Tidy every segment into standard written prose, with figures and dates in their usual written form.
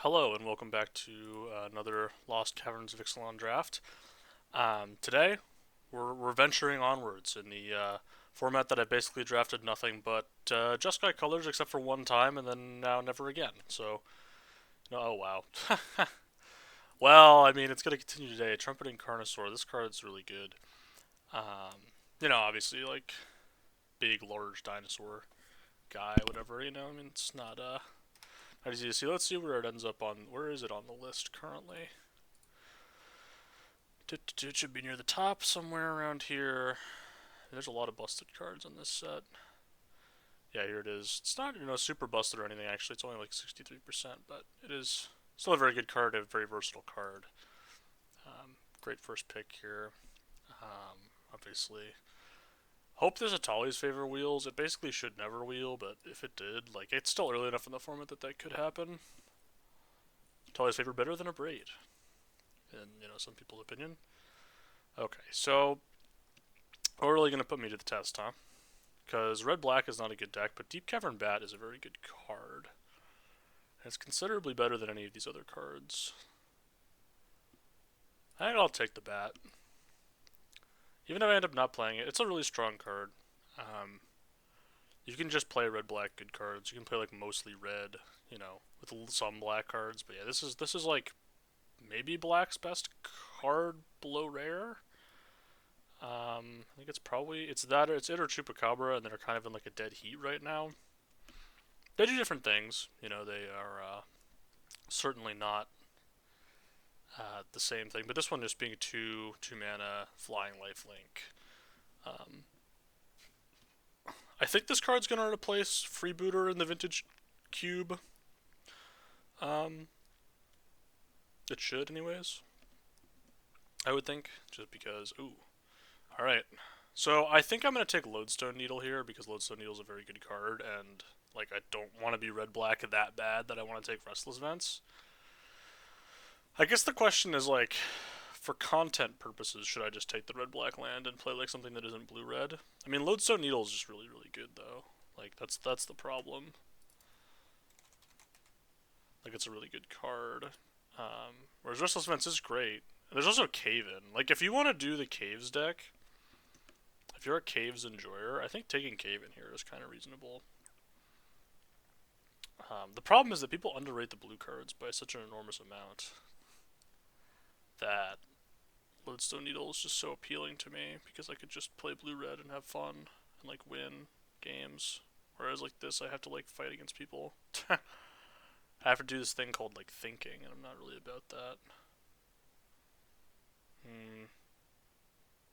Hello and welcome back to another Lost Caverns of Ixalan draft. Today, we're venturing onwards in the format that I basically drafted nothing but just got colors except for one time and then now never again. So, oh wow. Well, I mean, it's going to continue today. Trumpeting Carnosaur. This card's really good. Obviously, like, big, large dinosaur guy, whatever, I mean, it's not easy to see. Let's see where it ends up on. Where is it on the list currently? It should be near the top, somewhere around here. There's a lot of busted cards on this set. Yeah, here it is. It's not, super busted or anything, actually. It's only like 63%, but it is still a very good card, a very versatile card. Great first pick here. Obviously. Hope there's a Tali's favor wheels. It basically should never wheel, but if it did, like, it's still early enough in the format that that could happen. Tali's favor better than a braid, in, some people's opinion. Okay, so we're really going to put me to the test, huh? Because red-black is not a good deck, but Deep Cavern Bat is a very good card. And it's considerably better than any of these other cards. I think I'll take the Bat. Even if I end up not playing it, it's a really strong card. You can just play red-black good cards. You can play like mostly red, with some black cards. But yeah, this is like maybe black's best card below rare. I think it's it or Chupacabra, and they're kind of in like a dead heat right now. They do different things, They are certainly not the same thing, but this one just being a two mana flying lifelink. Um, I think this card's gonna replace Freebooter in the Vintage Cube. Um, it should, anyways. I would think, just because. Ooh, all right. So I think I'm gonna take Lodestone Needle here because Lodestone Needle is a very good card, and like I don't want to be red black that bad that I want to take Restless Vents. I guess the question is like, for content purposes, should I just take the red black land and play like something that isn't blue red? I mean, Lodestone Needle is just really good though. Like that's the problem. Like it's a really good card. Whereas Restless Vents is great. And there's also Cave In. Like if you want to do the Caves deck, if you're a Caves enjoyer, I think taking Cave In here is kind of reasonable. The problem is that people underrate the blue cards by such an enormous amount that Lodestone Needle is just so appealing to me because I could just play blue-red and have fun and like win games. Whereas like this, I have to like fight against people. I have to do this thing called like thinking, and I'm not really about that.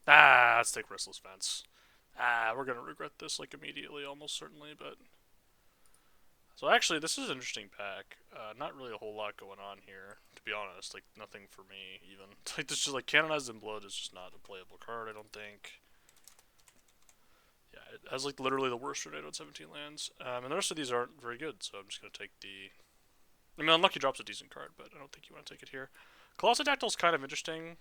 Let's take Restless Vents. We're gonna regret this like immediately, almost certainly, but. So actually, this is an interesting pack. Not really a whole lot going on here, to be honest. Like nothing for me even. Like this just like Canonized in Blood is just not a playable card. I don't think. Yeah, it has like literally the worst tornado at 17 lands, and the rest of these aren't very good. So I'm just gonna take the. I mean, Unlucky Drop's a decent card, but I don't think you want to take it here. Colossodactyl's kind of interesting.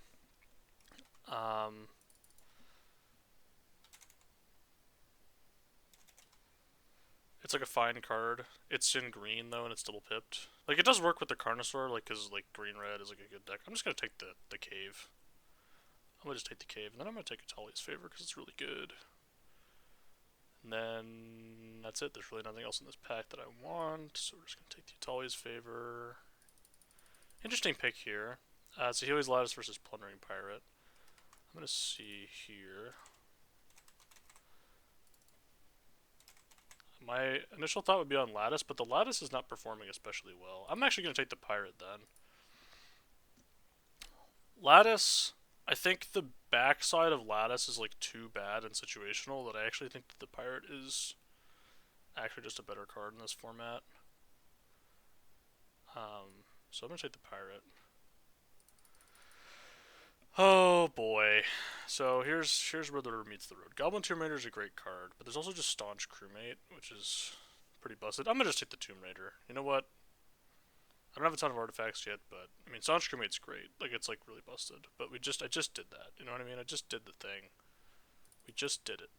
It's like a fine card. It's in green though, and it's double pipped. Like it does work with the Carnosaur, like because like green red is like a good deck. I'm just gonna take the cave. I'm gonna just take the cave, and then I'm gonna take Atali's favor because it's really good. And then that's it. There's really nothing else in this pack that I want, so we're just gonna take the Atali's favor. Interesting pick here. So Healy's Lattice versus Plundering Pirate. I'm gonna see here. My initial thought would be on Lattice, but the Lattice is not performing especially well. I'm actually going to take the Pirate then. Lattice, I think the backside of Lattice is like too bad and situational that I actually think that the Pirate is actually just a better card in this format. So I'm going to take the Pirate. Oh boy. So here's where the rubber meets the road. Goblin Tomb Raider is a great card, but there's also just Staunch Crewmate, which is pretty busted. I'm gonna just take the Tomb Raider. You know what? I don't have a ton of artifacts yet, but I mean Staunch Crewmate's great. Like it's like really busted. But I just did that. You know what I mean? I just did the thing. We just did it.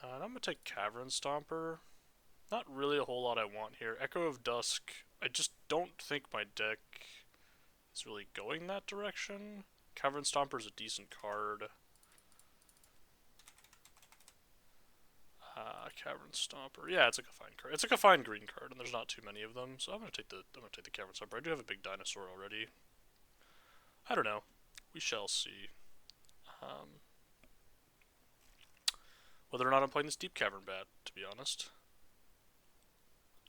And I'm gonna take Cavern Stomper. Not really a whole lot I want here. Echo of Dusk. I just don't think my deck is really going that direction. Cavern Stomper is a decent card. Cavern Stomper. Yeah, it's like a fine card. It's like a fine green card, and there's not too many of them, so I'm gonna take the Cavern Stomper. I do have a big dinosaur already. I don't know. We shall see. Um, whether or not I'm playing this Deep Cavern Bat, to be honest.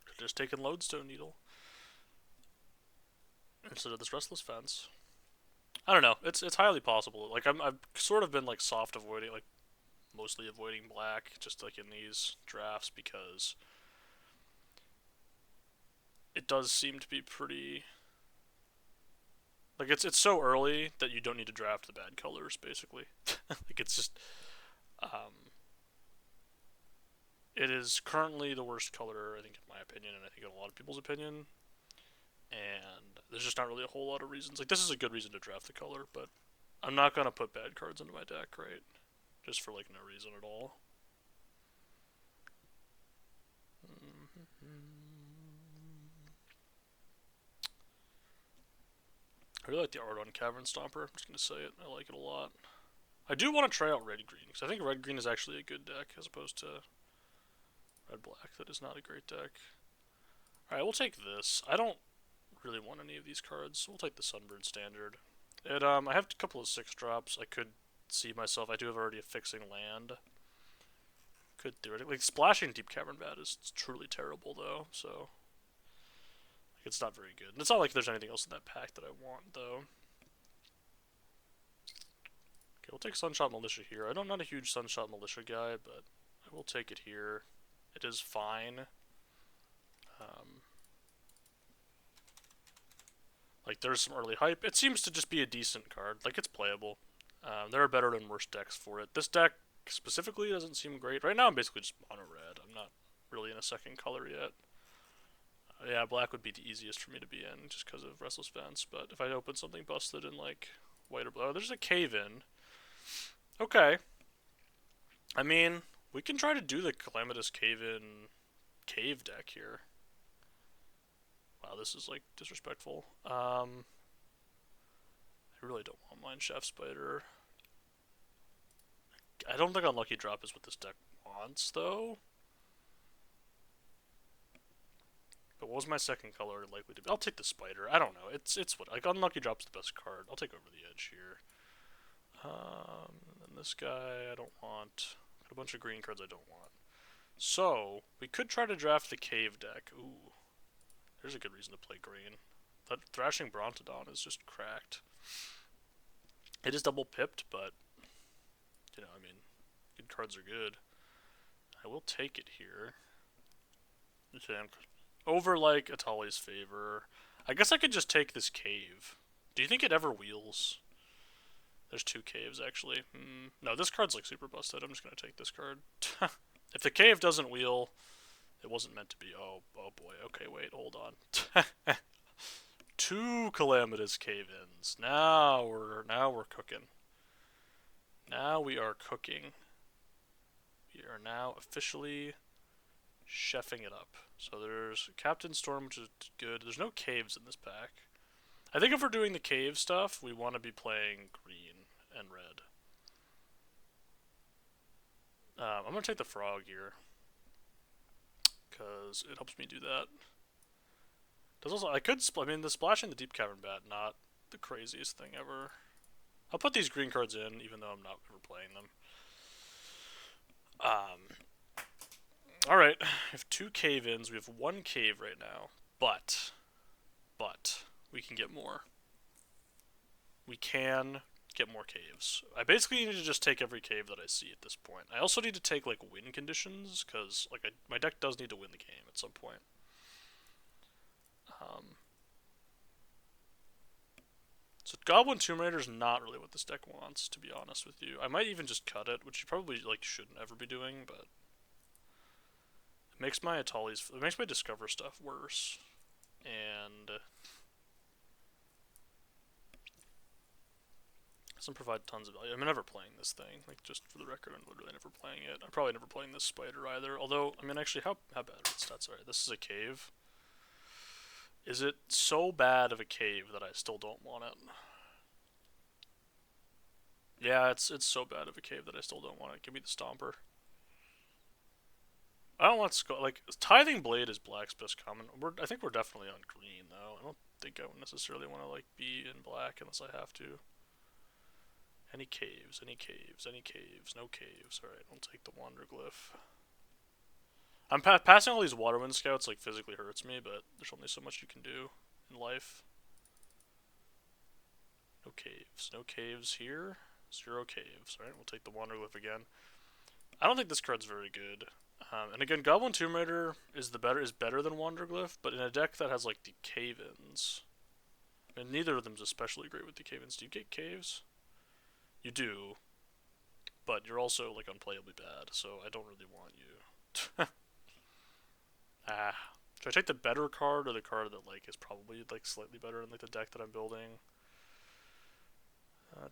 Could just taken Lodestone Needle instead of this Restless Fence. I don't know. It's highly possible. Like I've sort of been like soft avoiding, like mostly avoiding black, just like in these drafts because it does seem to be pretty. Like it's so early that you don't need to draft the bad colors, basically. Like it's just, um, it is currently the worst color, I think, in my opinion, and I think in a lot of people's opinion. And there's just not really a whole lot of reasons. Like this is a good reason to draft the color, but I'm not gonna put bad cards into my deck, right? Just for like no reason at all. I really like the art on Cavern Stomper. I'm just gonna say it. I like it a lot. I do want to try out red green because I think red green is actually a good deck as opposed to red black. That is not a great deck. All right, we'll take this. I don't really want any of these cards. We'll take the Sunbird Standard. I have a couple of 6-drops. I could see myself. I do have already a fixing land. Could theoretically, like, splashing Deep Cavern Bat is truly terrible though. So it's not very good. And it's not like there's anything else in that pack that I want though. Okay, we'll take Sunshot Militia here. I'm not a huge Sunshot Militia guy, but I will take it here. It is fine. Like, there's some early hype. It seems to just be a decent card. Like, it's playable. There are better and worse decks for it. This deck specifically doesn't seem great. Right now, I'm basically just mono red. I'm not really in a second color yet. Yeah, black would be the easiest for me to be in just because of Restless Fence. But if I open something busted in, like, white or blue... Oh, there's a Cave-In. Okay. I mean, we can try to do the Calamitous Cave-In cave deck here. Wow, this is, like, disrespectful. I really don't want Mine Shaft Spider. I don't think Unlucky Drop is what this deck wants, though. But what was my second color likely to be? I'll take the Spider. I don't know. It's what, like, Unlucky Drop's the best card. I'll take Over the Edge here. And this guy I don't want. Got a bunch of green cards I don't want. So, we could try to draft the Cave deck. Ooh. There's a good reason to play green. That Thrashing Brontodon is just cracked. It is double pipped, but, you know, I mean, good cards are good. I will take it here. Over, like, Atali's Favor. I guess I could just take this cave. Do you think it ever wheels? There's 2 caves, actually. No, this card's, like, super busted. I'm just gonna take this card. If the cave doesn't wheel, it wasn't meant to be. Oh boy. Okay, wait, hold on. 2 Calamitous Cave-Ins. Now we're cooking. Now we are cooking. We are now officially chefing it up. So there's Captain Storm, which is good. There's no caves in this pack. I think if we're doing the cave stuff, we want to be playing green and red. I'm going to take the frog here, because it helps me do that. Does also, I mean, the Splashing the Deep Cavern Bat, not the craziest thing ever. I'll put these green cards in, even though I'm not ever playing them. Alright, we have 2 cave-ins. We have 1 cave right now, but we can get more. We can get more caves. I basically need to just take every cave that I see at this point. I also need to take, like, win conditions, because, like, my deck does need to win the game at some point. So Goblin Tomb Raider is not really what this deck wants, to be honest with you. I might even just cut it, which you probably, like, shouldn't ever be doing, but it makes my Discover stuff worse. And doesn't provide tons of value. I'm never playing this thing. Like, just for the record, I'm literally never playing it. I'm probably never playing this spider either. Although, I mean, actually, how bad are its stats? Alright, this is a cave. Is it so bad of a cave that I still don't want it? Yeah, it's so bad of a cave that I still don't want it. Give me the Stomper. I don't want like Tithing Blade is black's best common. I think we're definitely on green though. I don't think I would necessarily want to like be in black unless I have to. Any caves? Any caves? Any caves? No caves. All right, I'll take the Wander Glyph. I'm passing all these Waterwind Scouts like physically hurts me, but there's only so much you can do in life. No caves. No caves here. 0 caves. Alright, we'll take the Wanderglyph again. I don't think this card's very good. And again, Goblin Tomb Raider is better than Wanderglyph, but in a deck that has like the cave-ins, and neither of them's especially great with the cave-ins. Do you get caves? You do, but you're also like unplayably bad, so I don't really want you. Should I take the better card or the card that like is probably like slightly better in like the deck that I'm building?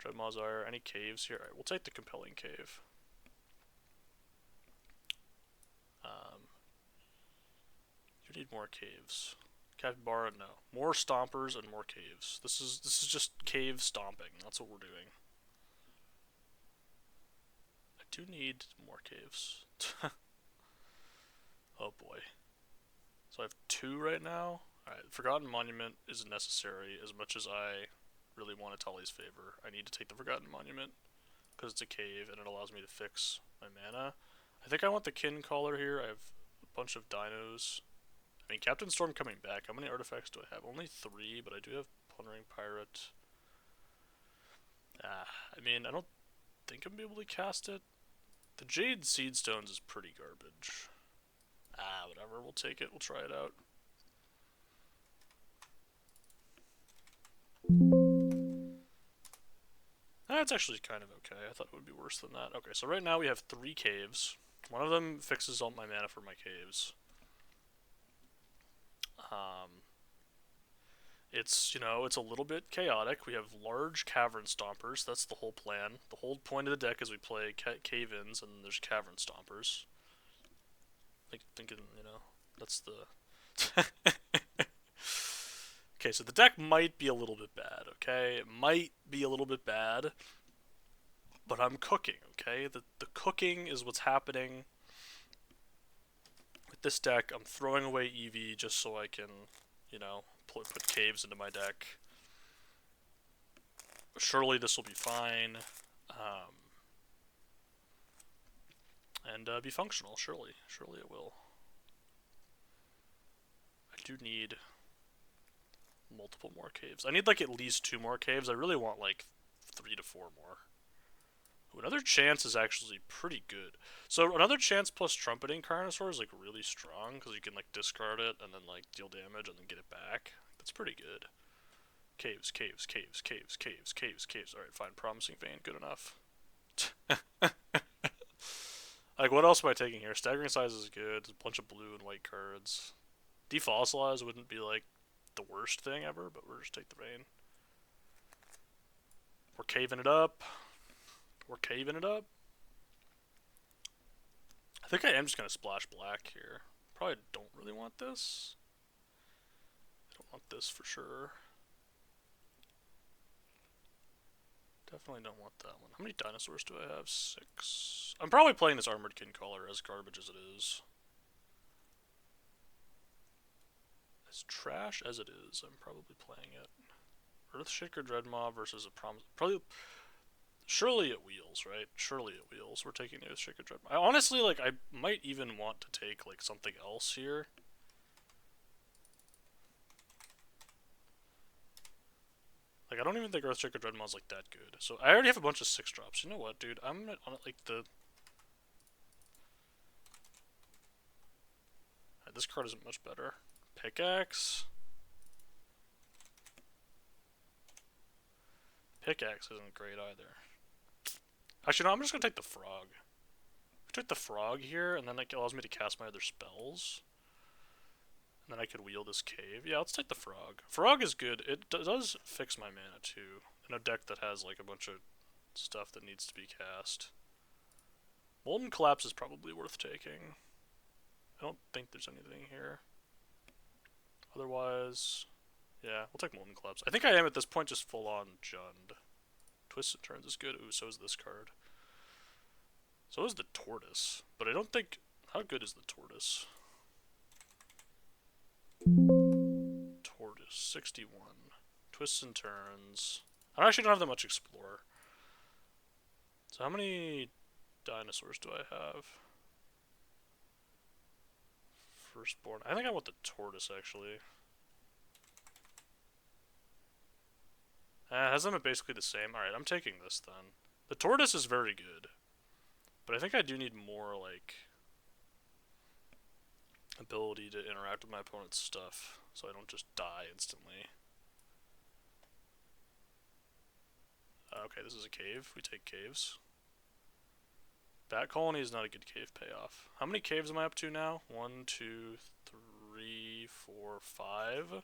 Dreadmaw's Ire. Any caves here? Alright, we'll take the Compelling Cave. You need more caves. Capybara, no. More stompers and more caves. This is just cave stomping. That's what we're doing. I do need more caves. Oh boy. So I have 2 right now. Alright, Forgotten Monument isn't necessary as much as I really want Atali's favor. I need to take the Forgotten Monument because it's a cave and it allows me to fix my mana. I think I want the Kin Caller here. I have a bunch of dinos. I mean, Captain Storm coming back. How many artifacts do I have? Only 3, but I do have Plundering Pirate. I mean, I don't think I'm gonna be able to cast it. The Jade Seedstones is pretty garbage. Whatever. We'll take it. We'll try it out. That's actually kind of okay. I thought it would be worse than that. Okay, so right now we have 3 caves. One of them fixes all my mana for my caves. It's, it's a little bit chaotic. We have large cavern stompers. That's the whole plan. The whole point of the deck is we play cave-ins and there's cavern stompers. Like, thinking, that's the... Okay, so the deck might be a little bit bad, okay? It might be a little bit bad, but I'm cooking, okay? The cooking is what's happening. With this deck, I'm throwing away EV just so I can, put caves into my deck. Surely this will be fine. And be functional, surely. Surely it will. I do need multiple more caves. I need like at least 2 more caves. I really want like 3 to 4 more. Ooh, another chance is actually pretty good. So another chance plus Trumpeting Carnosaur is like really strong because you can like discard it and then like deal damage and then get it back. That's pretty good. Caves, caves, caves, caves, caves, caves, caves. Alright, fine. Promising Vein, good enough. Like, what else am I taking here? Staggering Size is good. There's a bunch of blue and white cards. Defossilize wouldn't be like the worst thing ever, but we're just take the Vein. We're caving it up. We're caving it up. I think I am just going to splash black here. Probably don't really want this. I don't want this for sure. Definitely don't want that one. How many dinosaurs do I have? 6. I'm probably playing this Armored Kin Caller as garbage as it is. As trash as it is, I'm probably playing it. Earthshaker Dreadmaw versus a probably... Surely it wheels, right? Surely it wheels. We're taking the Earthshaker Dreadmaw. I honestly, like, I might even want to take, like, something else here. Like, I don't even think Earthshaker Dreadmaw is like that good. So I already have a bunch of 6-drops. You know what, dude? I'm on it like the... Right, this card isn't much better. Pickaxe. Pickaxe isn't great either. Actually, no, I'm just gonna take the Frog. I took the Frog here, and then it allows me to cast my other spells. And then I could wheel this cave. Yeah, let's take the Frog. Frog is good. It does fix my mana, too. In a deck that has, like, a bunch of stuff that needs to be cast. Molten Collapse is probably worth taking. I don't think there's anything here. Otherwise, yeah, we'll take Molten Collapse. I think I am at this point just full on Jund. Twists and Turns is good. Ooh, so is this card. So is the Tortoise. But I don't think... How good is the Tortoise? Tortoise, 61. Twists and Turns. I actually don't have that much Explore. So how many dinosaurs do I have? Firstborn. I think I want the Tortoise, actually. Has them at basically the same. Alright, I'm taking this, then. The Tortoise is very good. But I think I do need more, like... ability to interact with my opponent's stuff, so I don't just die instantly. Okay, this is a cave. We take caves. Bat Colony is not a good cave payoff. How many caves am I up to now? 1, 2, 3, 4, 5.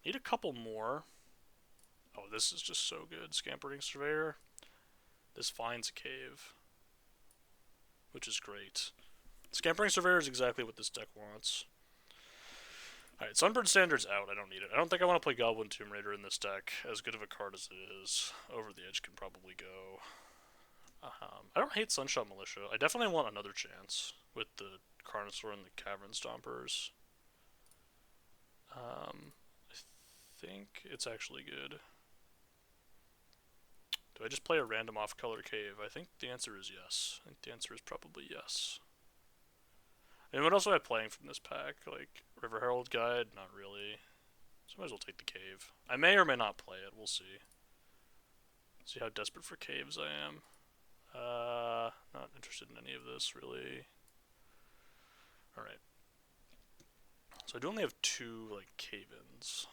Need a couple more. Oh, this is just so good. Scampering Surveyor. This finds a cave, which is great. Scampering Surveyor is exactly what this deck wants. Alright, Sunbird Standard's out. I don't need it. I don't think I want to play Goblin Tomb Raider in this deck. As good of a card as it is. Over the Edge can probably go. I don't hate Sunshot Militia. I definitely want another chance with the Carnosaur and the Cavern Stompers. I think it's actually good. Do I just play a random off-color cave? I think the answer is yes. I think the answer is probably yes. And what else am I playing from this pack? Like, River Herald Guide? Not really. So I might as well take the cave. I may or may not play it. We'll see. See how desperate for caves I am. Not interested in any of this, really. Alright. So I do only have 2, like, cave-ins.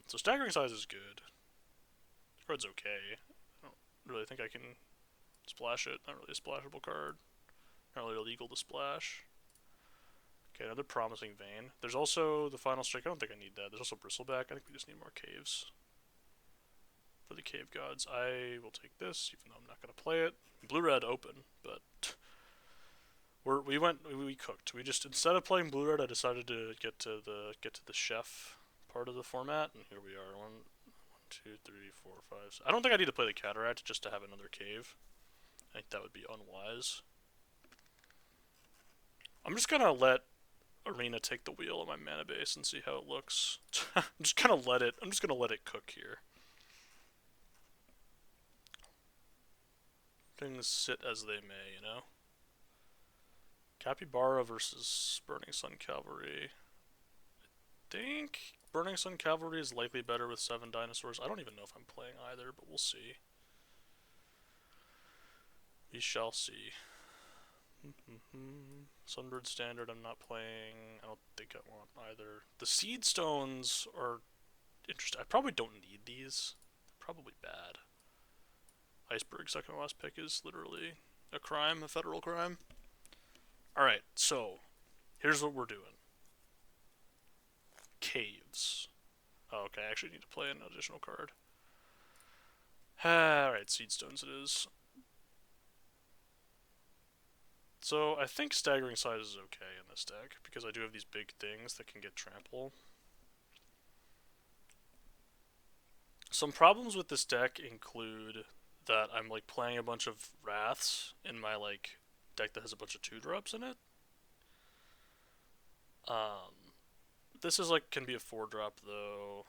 So Staggering Size is good. This card's okay. I don't really think I can splash it. Not really a splashable card. Not really illegal to splash. Okay, another Promising Vein. There's also the Final Strike. I don't think I need that. There's also Bristleback. I think we just need more caves. For the Cave Gods, I will take this, even though I'm not going to play it. Blue-red open, but we cooked. We just, instead of playing blue-red, I decided to get to the chef part of the format, and here we are. 1, 2, 3, 4, 5. So I don't think I need to play the Cataract just to have another cave. I think that would be unwise. I'm just gonna let Arena take the wheel of my mana base and see how it looks. I'm just gonna let it cook here. Things sit as they may, you know? Capybara versus Burning Sun Cavalry. I think Burning Sun Cavalry is likely better with 7 dinosaurs. I don't even know if I'm playing either, but we'll see. We shall see. Sunbird Standard I'm not playing. I don't think I want either. The Seed Stones are interesting. I probably don't need these. They're probably bad. Iceberg second to last pick is literally a crime, a federal crime. Alright, so here's what we're doing. Caves. Oh, okay, I actually need to play an additional card. Alright, Seed Stones it is. So I think Staggering Size is okay in this deck, because I do have these big things that can get trample. Some problems with this deck include that I'm like playing a bunch of Wraths in my like deck that has a bunch of 2-drops in it. This is like can be a 4-drop though.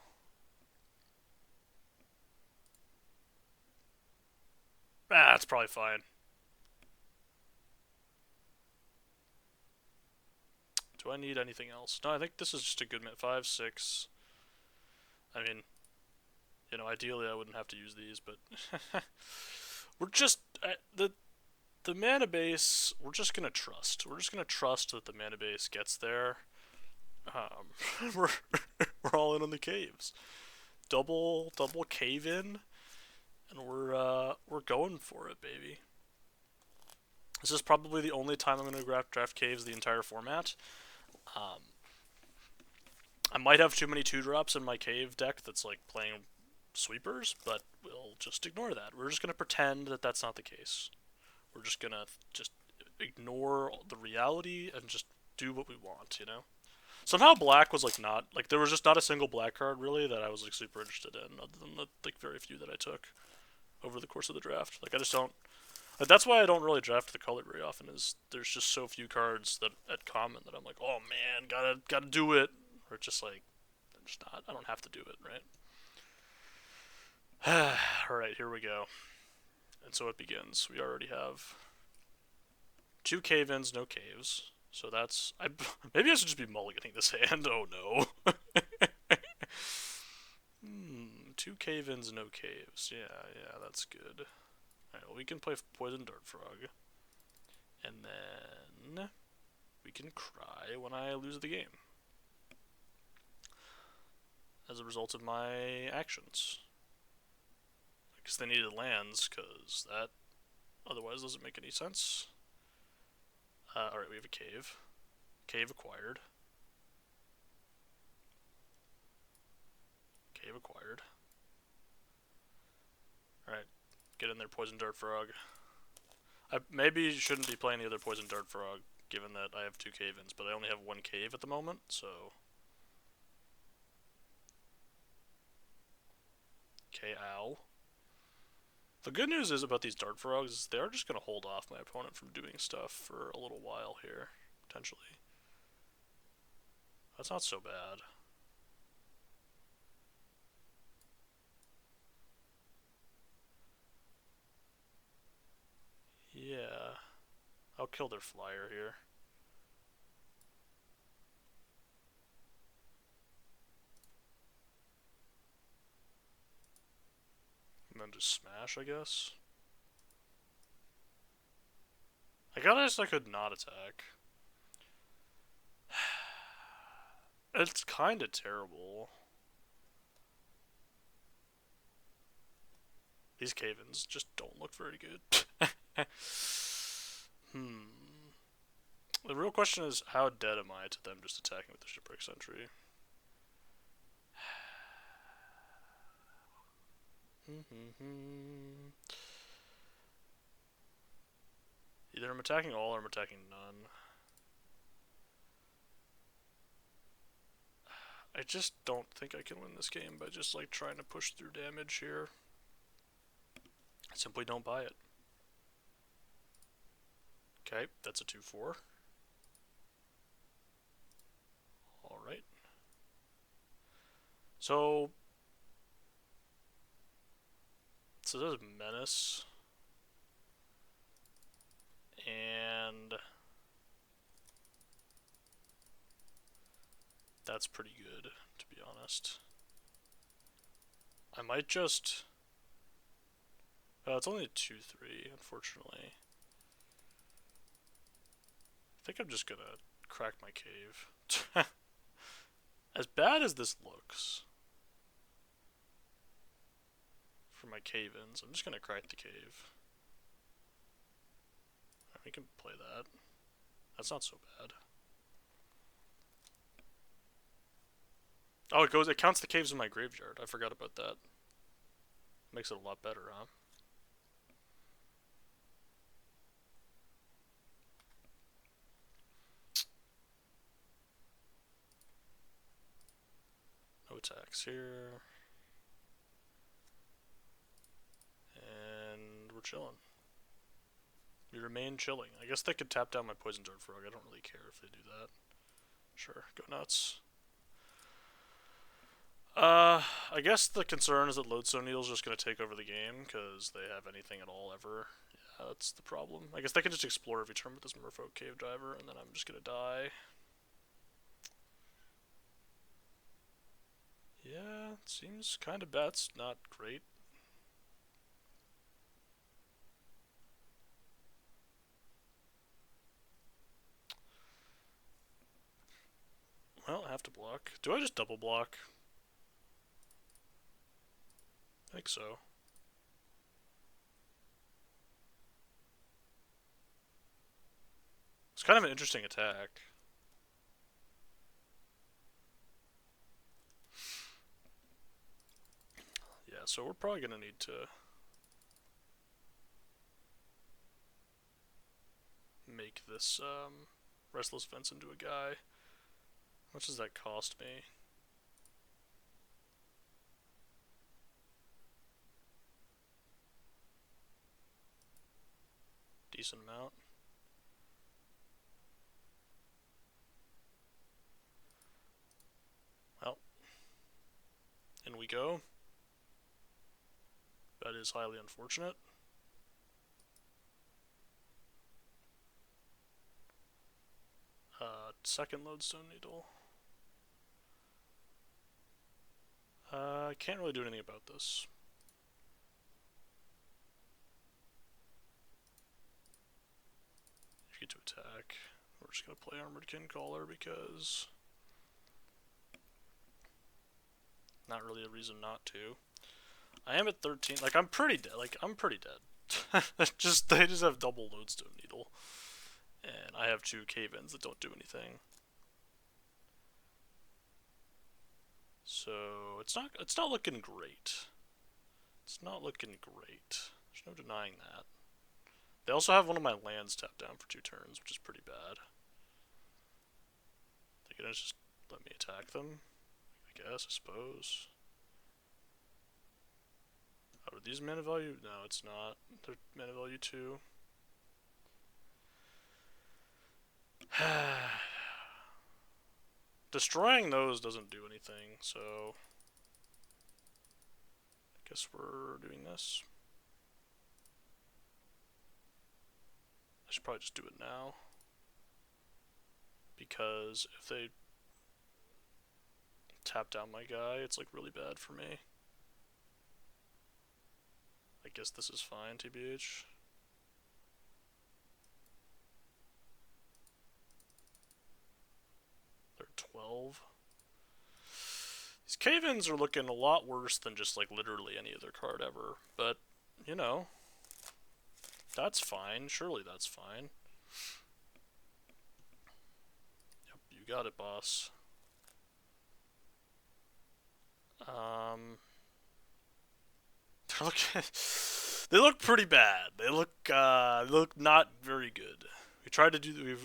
It's probably fine. Do I need anything else? No, I think this is just a good 5, 6. I mean, you know, ideally I wouldn't have to use these, but we're just the mana base. We're just gonna trust. We're just gonna trust that the mana base gets there. We're all in on the caves. Double cave in, and we're going for it, baby. This is probably the only time I'm gonna draft caves the entire format. I might have too many 2-drops in my cave deck that's like playing sweepers, but we'll just ignore that. We're just gonna pretend that that's not the case. We're just gonna ignore the reality and just do what we want, you know? Somehow black was like not like there was just not a single black card really that I was like super interested in, other than the like very few that I took over the course of the draft. Like I just don't. Like, that's why I don't really draft the color very often. Is there's just so few cards that at common that I'm like, oh man, gotta do it, or just like I'm just not. I don't have to do it, right? All right, here we go. And so it begins. We already have two cave-ins, no caves. So that's maybe I should just be mulliganing this hand. Oh no. Two cave-ins, no caves. Yeah, that's good. Alright, well, we can play Poison Dart Frog. And then we can cry when I lose the game. As a result of my actions. Because they needed lands, because that otherwise doesn't make any sense. Alright, we have a cave. Cave acquired. Cave acquired. Alright, get in there, Poison Dart Frog. I maybe shouldn't be playing the other Poison Dart Frog, given that I have two cave-ins, but I only have one cave at the moment, so... Okay, ow. The good news is about these Dart Frogs is they are just going to hold off my opponent from doing stuff for a little while here, potentially. That's not so bad. Yeah. I'll kill their flyer here. And then just smash, I guess. I guess I could not attack. It's kinda terrible. These cave-ins just don't look very good. The real question is, how dead am I to them just attacking with the Shipwreck Sentry? Either I'm attacking all or I'm attacking none. I just don't think I can win this game by just like trying to push through damage here. I simply don't buy it. Okay, that's a 2-4. Alright. So this is Menace. And that's pretty good, to be honest. I might just... it's only a 2-3, unfortunately. I think I'm just gonna crack my cave. As bad as this looks for my cave-ins, I'm just gonna crack the cave. We can play that. That's not so bad. Oh, it counts the caves in my graveyard. I forgot about that. Makes it a lot better, huh? No attacks here. And we're chilling. We remain chilling. I guess they could tap down my Poison Dart Frog. I don't really care if they do that. Sure, go nuts. I guess the concern is that Lodestone Needle's just going to take over the game, because they have anything at all ever. Yeah, that's the problem. I guess they can just explore every turn with this Merfolk Cave Diver, and then I'm just going to die. Yeah, it seems kind of bad. It's not great. Well, I have to block. Do I just double block? I think so. It's kind of an interesting attack. Yeah, so we're probably going to need to make this Restless Fence into a guy. How much does that cost me? Decent amount. Well, in we go. That is highly unfortunate. Second lodestone needle. I can't really do anything about this. You get to attack. We're just gonna play Armored Kin Caller because not really a reason not to. I am at 13. Like I'm pretty dead. Just they just have double lodestone needle, and I have 2 cave-ins that don't do anything. So it's not looking great. It's not looking great. There's no denying that. They also have one of my lands tapped down for 2 turns, which is pretty bad. They're gonna just let me attack them, I guess, I suppose. Oh, are these mana value? No, it's not. They're mana value 2. Destroying those doesn't do anything, so I guess we're doing this. I should probably just do it now, because if they tap down my guy, it's like really bad for me. I guess this is fine, TBH. They're 12. These cave-ins are looking a lot worse than just like literally any other card ever, but you know, that's fine. Surely that's fine. Yep, you got it, boss. They look pretty bad. They look not very good. We tried to do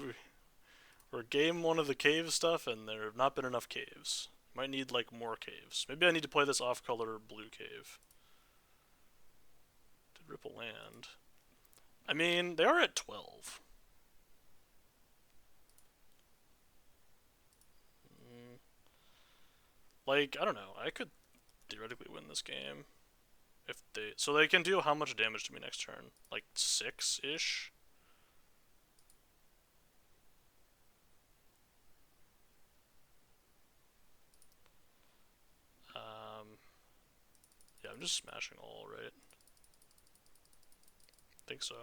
we're game 1 of the cave stuff, and there have not been enough caves. Might need like more caves. Maybe I need to play this off-color blue cave. Did ripple land? I mean, they are at 12. Like, I don't know. I could theoretically win this game. If they... So they can deal how much damage to me next turn? Like 6-ish? Yeah, I'm just smashing all, right? Think so.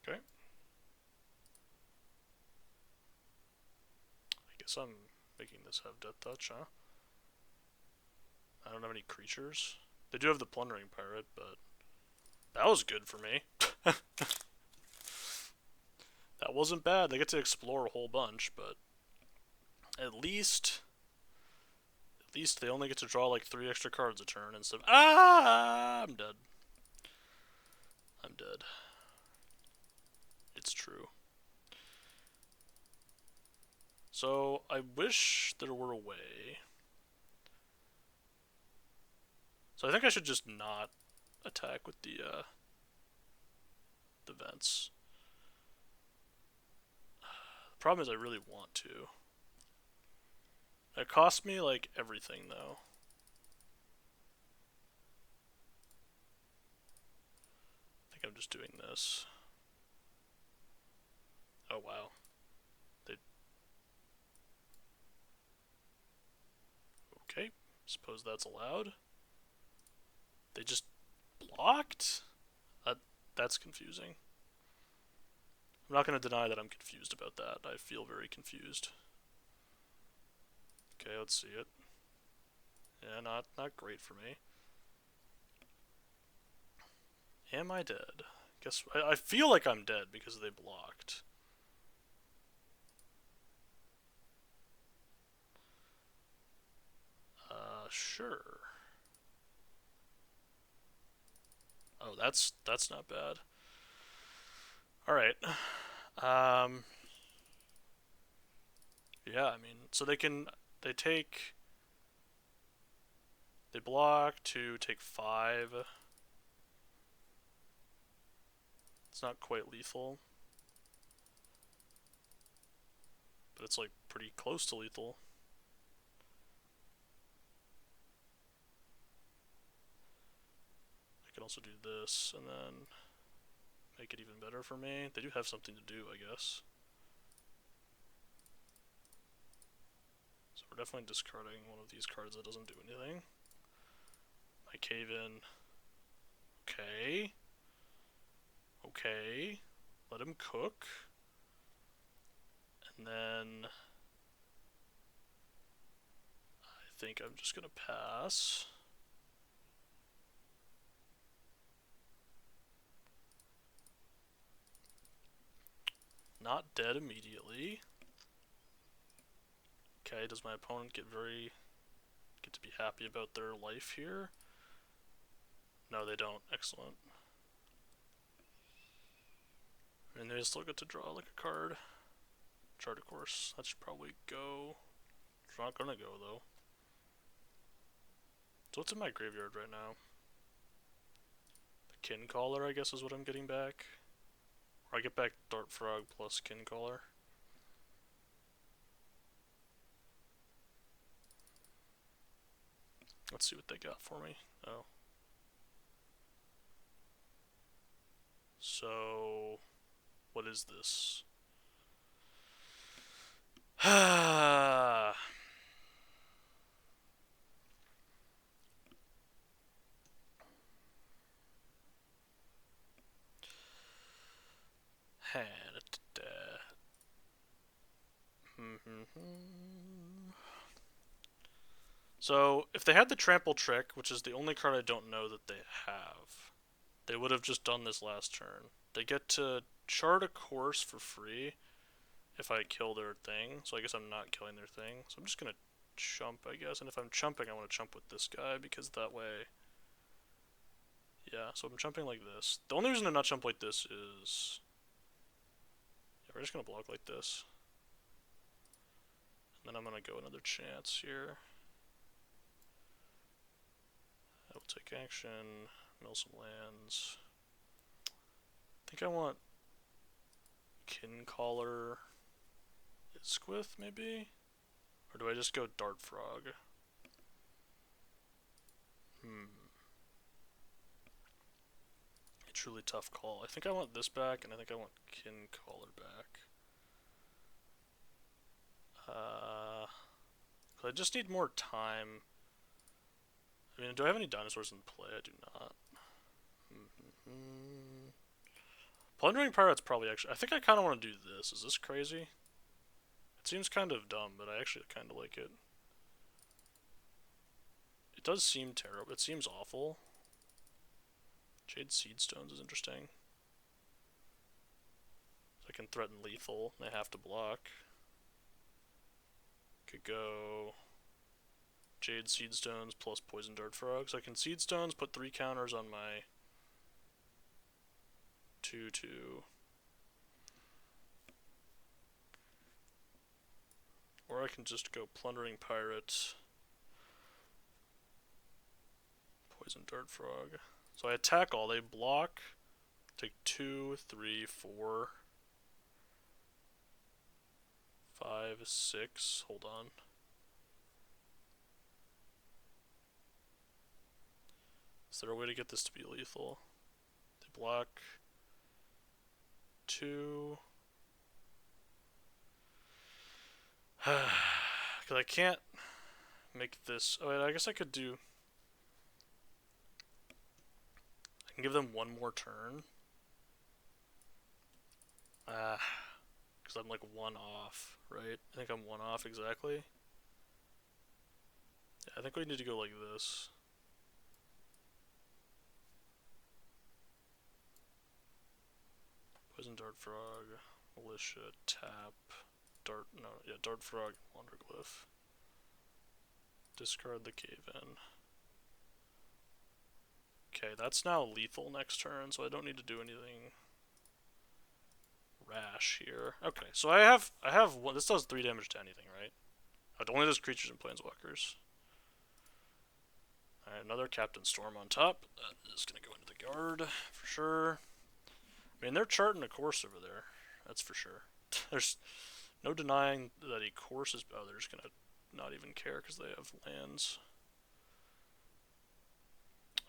Okay. I guess I'm making this have Death Touch, huh? I don't have any creatures. They do have the Plundering Pirate, but that was good for me. That wasn't bad. They get to explore a whole bunch, but at least they only get to draw like 3 extra cards a turn instead of I'm dead. I'm dead. It's true. So I wish there were a way. So I think I should just not attack with the vents. The problem is I really want to. It cost me like everything though. I think I'm just doing this. Oh wow. Okay, suppose that's allowed. They just blocked? That's confusing. I'm not going to deny that I'm confused about that. I feel very confused. Okay, let's see it. Yeah, not great for me. Am I dead? Guess I feel like I'm dead because they blocked. Sure. Oh, that's not bad. All right. Um, yeah, I mean, so they take they block to take 5. It's not quite lethal, but it's like pretty close to lethal. I can also do this and then make it even better for me. They do have something to do, I guess. So we're definitely discarding one of these cards that doesn't do anything. I cave in. Okay. Okay. Let him cook. And then I think I'm just gonna pass. Not dead immediately. Okay, does my opponent get to be happy about their life here? No, they don't. Excellent. And they still get to draw like a card. Chart, of course. That should probably go. It's not gonna go though. So what's in my graveyard right now? The Kin Caller, I guess, is what I'm getting back. Or I get back Dart Frog plus Kin Caller. Let's see what they got for me. Oh. So, what is this? So, if they had the trample trick, which is the only card I don't know that they have, they would have just done this last turn. They get to chart a course for free if I kill their thing, so I guess I'm not killing their thing. So I'm just gonna chump, I guess, and if I'm chumping, I want to chump with this guy, because that way... Yeah, so I'm chumping like this. The only reason to not chump like this is... Yeah, we're just gonna block like this. And then I'm gonna go another chance here. I will take action, mill some lands. I think I want Kin Caller Isquith, maybe? Or do I just go Dart Frog? A truly tough call. I think I want this back, and I think I want Kin Caller back. I just need more time. I mean, do I have any dinosaurs in play? I do not. Plundering Pirate's probably actually... I think I kind of want to do this. Is this crazy? It seems kind of dumb, but I actually kind of like it. It does seem terrible. It seems awful. Jade Seedstones is interesting. So I can threaten lethal. They have to block. Could go Jade Seedstones plus Poison Dart Frog. So I can Seedstones, put 3 counters on my 2/2. Or I can just go Plundering Pirate, Poison Dart Frog. So I attack all, they block, take 2, 3, 4, 5, 6, hold on. Is there a way to get this to be lethal? They block 2. Because I can't make this... Oh, wait, I guess I could do... I can give them one more turn. Because I'm like 1 off, right? I think I'm 1 off exactly. Yeah, I think we need to go like this. Poison Dart Frog, Militia, tap, Dart Frog, Wanderglyph. Discard the cave in. Okay, that's now lethal next turn, so I don't need to do anything rash here. Okay, so I have one. This does 3 damage to anything, right? It only does creatures and planeswalkers. Alright, another Captain Storm on top. That is gonna go into the guard for sure. I mean, they're charting a course over there. That's for sure. There's no denying that a course is. Oh, they're just gonna not even care because they have lands.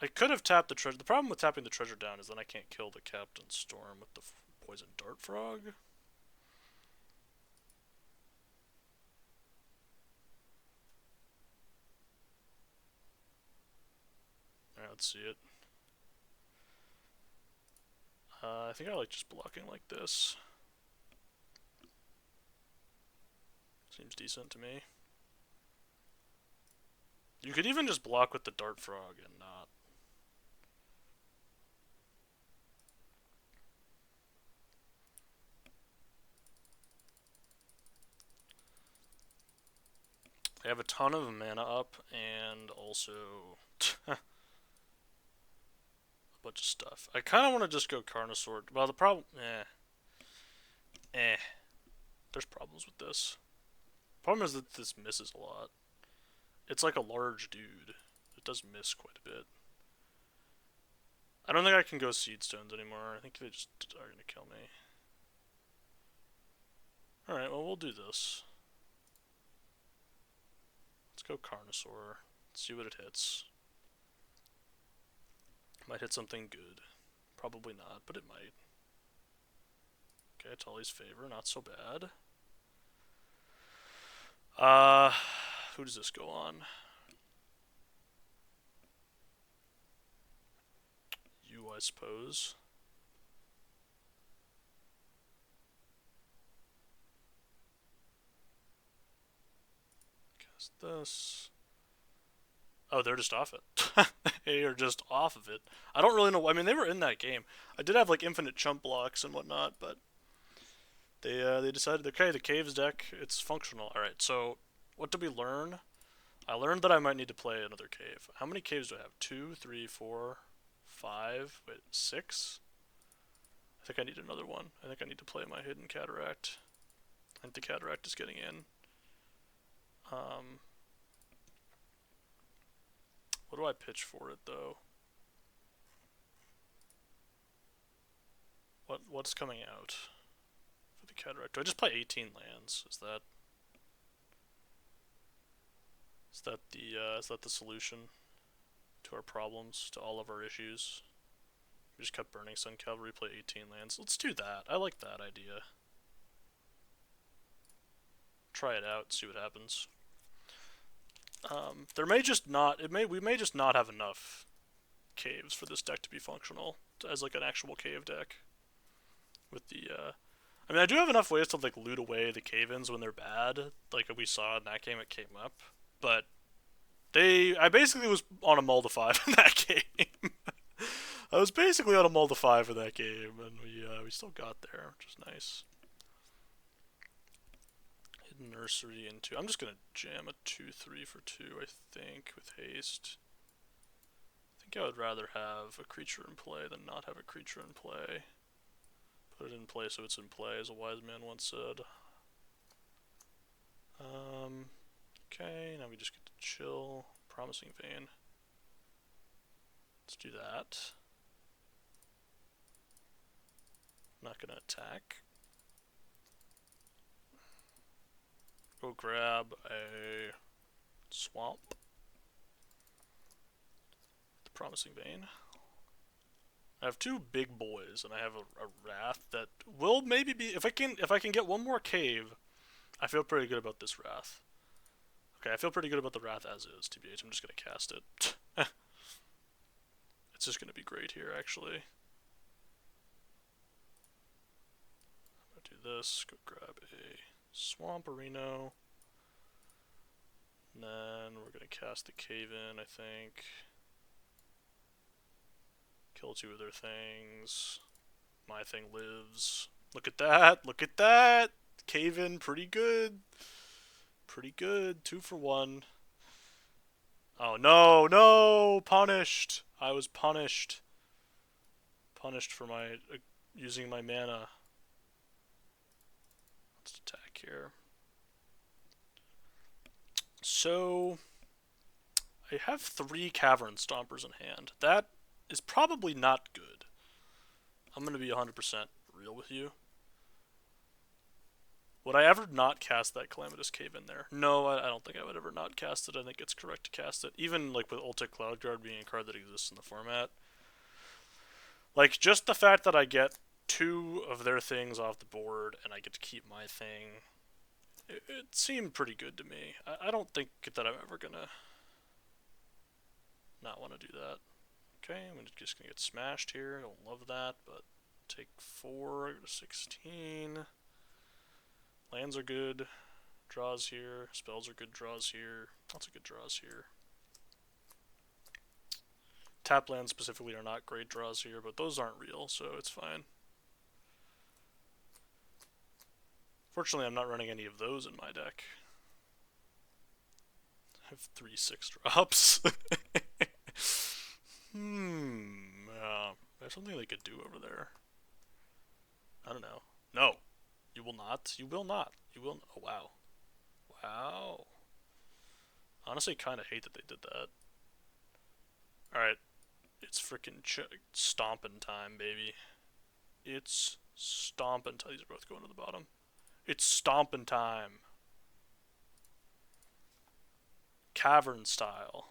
I could have tapped the treasure. The problem with tapping the treasure down is then I can't kill the Captain Storm with the poison dart frog. Alright, let's see it. I think I like just blocking like this. Seems decent to me. You could even just block with the dart frog and not. I have a ton of mana up and also a bunch of stuff. I kind of want to just go Carnosaur. Well, the problem, there's problems with this. Problem is that this misses a lot. It's like a large dude. It does miss quite a bit. I don't think I can go Seed Stones anymore. I think they just are going to kill me. Alright, well, we'll do this. Let's go Carnosaur. See what it hits. Might hit something good. Probably not, but it might. Okay, Tully's Favor, not so bad. Who does this go on? You, I suppose. Cast this. Oh, they're just off it. They are just off of it. I don't really know. I mean, they were in that game. I did have like infinite chump blocks and whatnot, but they decided, okay, the caves deck, it's functional. All right, so what did we learn? I learned that I might need to play another cave. How many caves do I have? 2, 3, 4, 5. Wait, 6. I think I need another one. I think I need to play my Hidden Cataract. I think the Cataract is getting in. What do I pitch for it though? What's coming out for the Cataract? Do I just play 18 lands? Is that the solution to our problems, to all of our issues? We just cut Burning Sun Cavalry, play 18 lands. Let's do that. I like that idea. Try it out, see what happens. There may just not. We may just not have enough caves for this deck to be functional as like an actual cave deck. With the, I mean, I do have enough ways to like loot away the cave-ins when they're bad, like we saw in that game. It came up, but I basically was on a mull to 5 in that game. I was basically on a mull to 5 in that game, and we still got there, which is nice. Nursery into. I'm just gonna jam a 2/3 for 2. I think with haste. I think I would rather have a creature in play than not have a creature in play. Put it in play so it's in play, as a wise man once said. Okay, now we just get to chill. Promising Vein. Let's do that. I'm not gonna attack. Go grab a swamp. The Promising Vein. I have 2 big boys, and I have a Wrath that will maybe be, if I can get one more cave, I feel pretty good about this Wrath. Okay, I feel pretty good about the Wrath as is, TBH. I'm just gonna cast it. It's just gonna be great here, actually. I'm gonna do this. Go grab a Swamperino. And then we're gonna cast the cave in, I think. Kill 2 of their things. My thing lives. Look at that! Look at that! Cave in, pretty good. Pretty good. 2 for 1. Oh no, no! Punished! I was punished. Punished for my using my mana. Let's attack here. So I have 3 Cavern Stompers in hand. That is probably not good. I'm gonna be 100% real with you. Would I ever not cast that Calamitous Cave in there? No, I don't think I would ever not cast it. I think it's correct to cast it. Even like with Ultic Cloudguard being a card that exists in the format. Like, just the fact that I get 2 of their things off the board and I get to keep my thing, it seemed pretty good to me. I don't think that I'm ever gonna not want to do that. Okay, I'm just gonna get smashed here. I don't love that, but take 4, go to 16. Lands are good. Draws here. Spells are good draws here. Lots of good draws here. Tap lands specifically are not great draws here, but those aren't real, so it's fine. Fortunately, I'm not running any of those in my deck. I have 3 6-drops. There's something they could do over there. I don't know. No. You will not. You will not. You will. Oh, wow. Wow. Honestly, kind of hate that they did that. Alright. It's freaking stomping time, baby. It's stomping time. These are both going to the bottom. It's stomping time. Cavern style.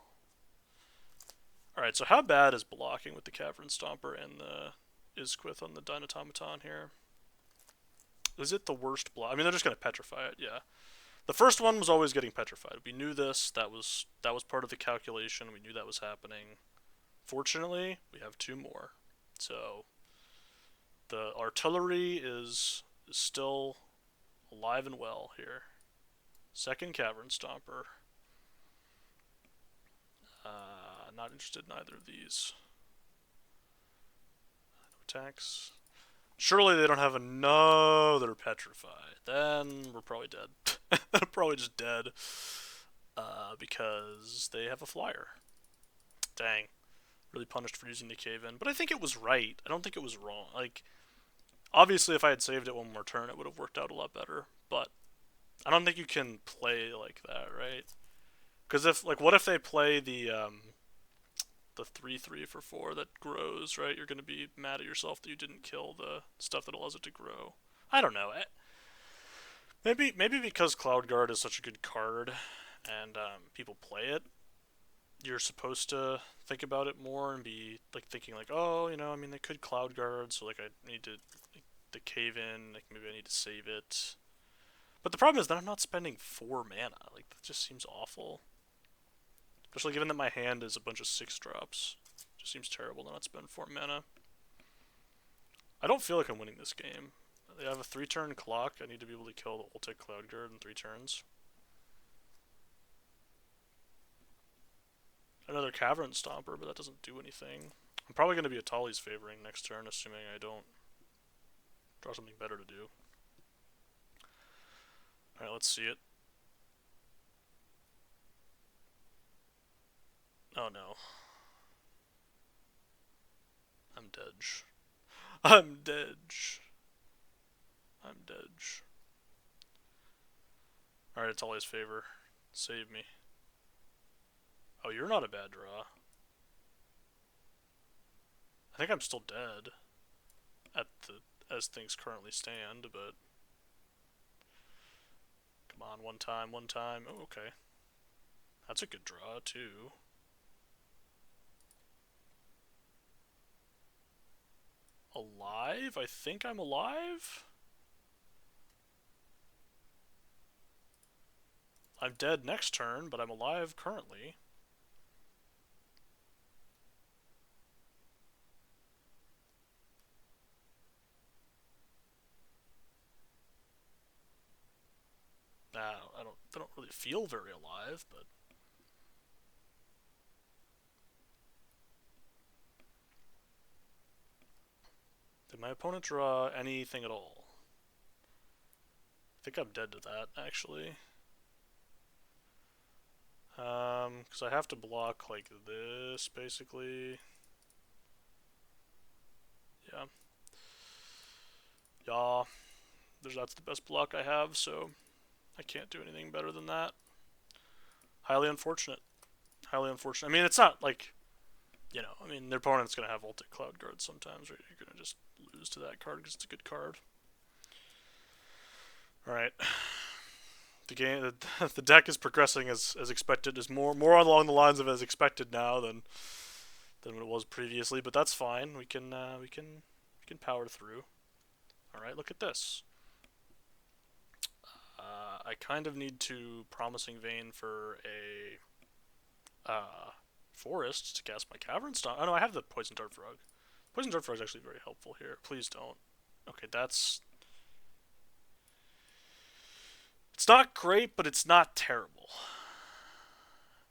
Alright, so how bad is blocking with the Cavern Stomper and the Izquith on the Dynatomaton here? Is it the worst block? I mean, they're just going to petrify it, yeah. The first one was always getting petrified. We knew this. That was part of the calculation. We knew that was happening. Fortunately, we have 2 more. So the artillery is still alive and well here. Second Cavern Stomper. Not interested in either of these. No attacks. Surely they don't have another Petrify. Then we're probably dead. Probably just dead. Because they have a flyer. Dang. Really punished for using the cave-in. But I think it was right. I don't think it was wrong. Like, obviously if I had saved it one more turn, it would have worked out a lot better. But I don't think you can play like that, right? Because if, like, what if they play the 3/3 for 4 that grows, right? You're going to be mad at yourself that you didn't kill the stuff that allows it to grow. I don't know. Maybe because Cloud Guard is such a good card and people play it, you're supposed to think about it more and be like thinking like, oh, I mean, they could Cloud Guard, so like I need to like, the cave in, like maybe I need to save it. But the problem is that I'm not spending 4 mana. Like that just seems awful. Especially given that my hand is a bunch of 6-drops. Just seems terrible to not spend 4 mana. I don't feel like I'm winning this game. They have a 3-turn clock. I need to be able to kill the Ultic Cloudguard in 3 turns. Another Cavern Stomper, but that doesn't do anything. I'm probably going to be Atali's favoring next turn, assuming I don't draw something better to do. Alright, let's see it. Oh no. I'm dead. I'm dead. I'm dead. Alright, it's Atali's favor. Save me. Oh, you're not a bad draw. I think I'm still dead as things currently stand, but come on, one time. Oh, okay. That's a good draw too. Alive? I think I'm alive? I'm dead next turn, but I'm alive currently. I don't really feel very alive, but did my opponent draw anything at all? I think I'm dead to that, actually. Because I have to block like this, basically. Yeah. Yeah. That's the best block I have, so I can't do anything better than that. Highly unfortunate. Highly unfortunate. I mean, it's not like, I mean, their opponent's going to have ulti cloud guards sometimes, right? You're going to just lose to that card because it's a good card. Alright. The game, the deck is progressing as expected. Is more along the lines of as expected now than what it was previously, but that's fine. We can power through. All right, look at this. I kind of need to Promising Vein for a forest to cast my Cavern Stomp. Oh no, I have the Poison Dart Frog. Poison Dart Frog is actually very helpful here. Please don't. Okay, that's. It's not great, but it's not terrible.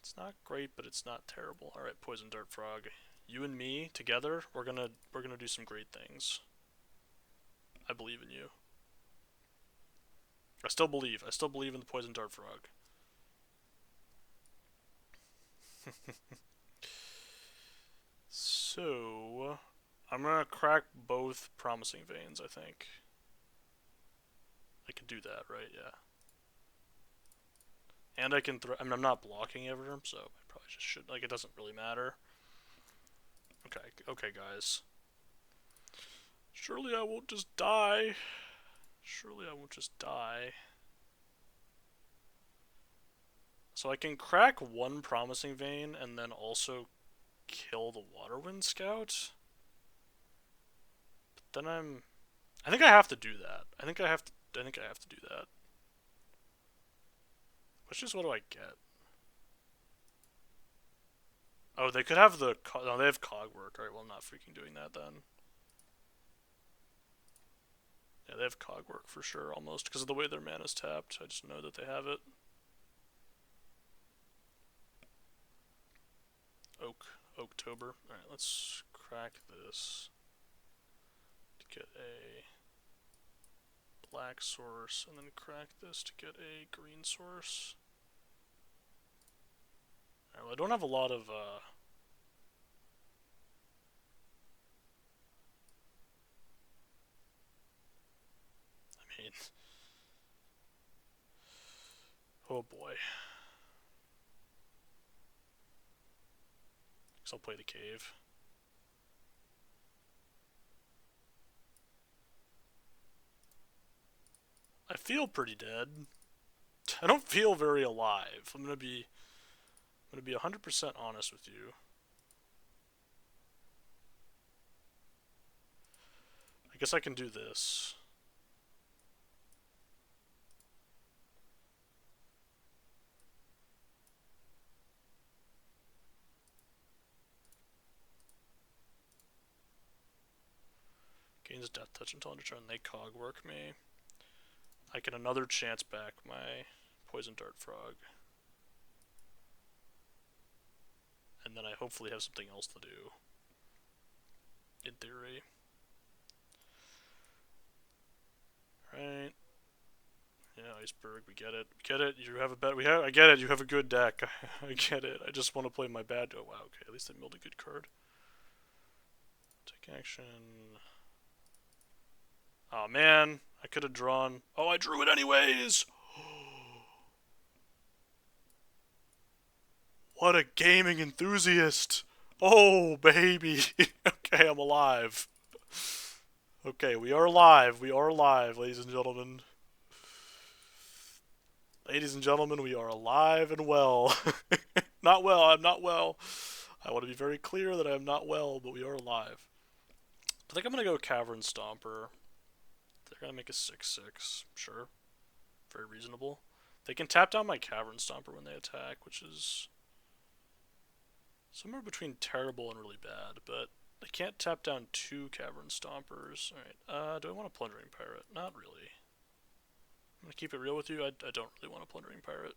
It's not great, but it's not terrible. All right, Poison Dart Frog. You and me together, we're gonna do some great things. I believe in you. I still believe. I still believe in the Poison Dart Frog. So, I'm gonna crack both Promising Veins, I think. I can do that, right? Yeah. And I can throw. I mean, I'm not blocking ever, so I probably just should. Like, it doesn't really matter. Okay, okay, guys. Surely I won't just die. Surely I won't just die. So I can crack one Promising Vein and then also kill the Waterwind Scout. But then I think I have to do that. I think I have to do that. Which is what do I get? Oh, they could have the no, they have Cogwork. Alright, well I'm not freaking doing that then. Yeah, they have Cogwork for sure, almost, because of the way their mana's tapped. I just know that they have it. Oaktober. Alright, let's crack this to get a black source, and then crack this to get a green source. Alright, well I don't have a lot of, I mean... Oh boy. Guess I'll play the cave. I feel pretty dead. I don't feel very alive. I'm gonna be 100% honest with you. I guess I can do this. Gains Death Touch until end of turn. They Cogwork me. I get another chance back my Poison Dart Frog. And then I hopefully have something else to do. In theory. Right. Yeah, Iceberg, we get it. We get it. You have a bet. I get it. You have a good deck. I get it. I just want to play my bad. Oh wow. Okay, at least I milled a good card. Take action. Oh man, I could have drawn. Oh, I drew it anyways. What a gaming enthusiast. Oh baby. Okay, I'm alive. Okay, we are alive. We are alive, ladies and gentlemen. Ladies and gentlemen, we are alive and well. Not well, I'm not well. I want to be very clear that I am not well, but we are alive. I think I'm going to go Cavern Stomper. They're going to make a 6/6. Sure. Very reasonable. They can tap down my Cavern Stomper when they attack, which is somewhere between terrible and really bad, but they can't tap down 2 Cavern Stompers. Alright, do I want a Plundering Pirate? Not really. I'm going to keep it real with you, I don't really want a Plundering Pirate.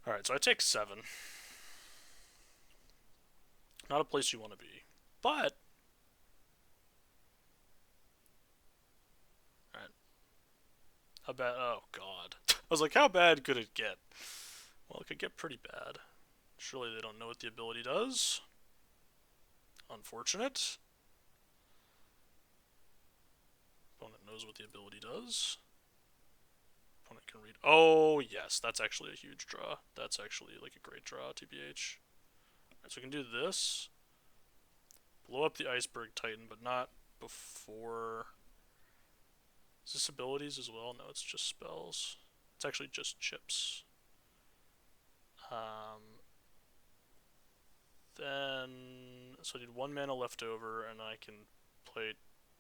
Alright, so I take 7. Not a place you want to be. But... Alright. How bad? Oh god. I was like, how bad could it get? Well, it could get pretty bad. Surely they don't know what the ability does. Unfortunate. Opponent knows what the ability does. Opponent can read. Oh, yes, that's actually a huge draw. That's actually like a great draw, TBH. Alright, so we can do this. Blow up the Iceberg Titan, but not before. Is this abilities as well? No, it's just spells. It's actually just chips. Then, so I need 1 mana left over, and I can play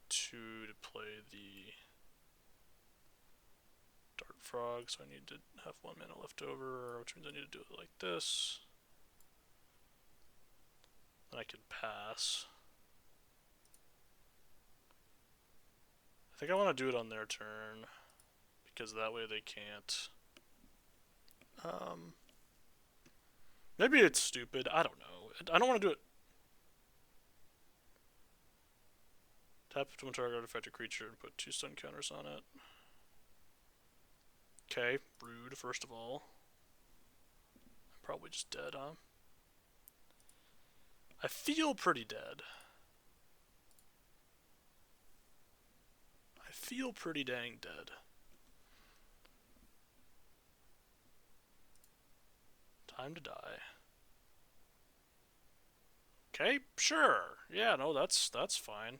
2 to play the Dart Frog, so I need to have 1 mana left over, which means I need to do it like this. Then I can pass. I think I want to do it on their turn, because that way they can't. Maybe it's stupid, I don't know. I don't want to do it. Tap to one target artifact or creature and put 2 stun counters on it. Okay, rude, first of all. I'm probably just dead, huh? I feel pretty dead. I feel pretty dang dead. Time to die. Okay, sure. Yeah, no, that's fine.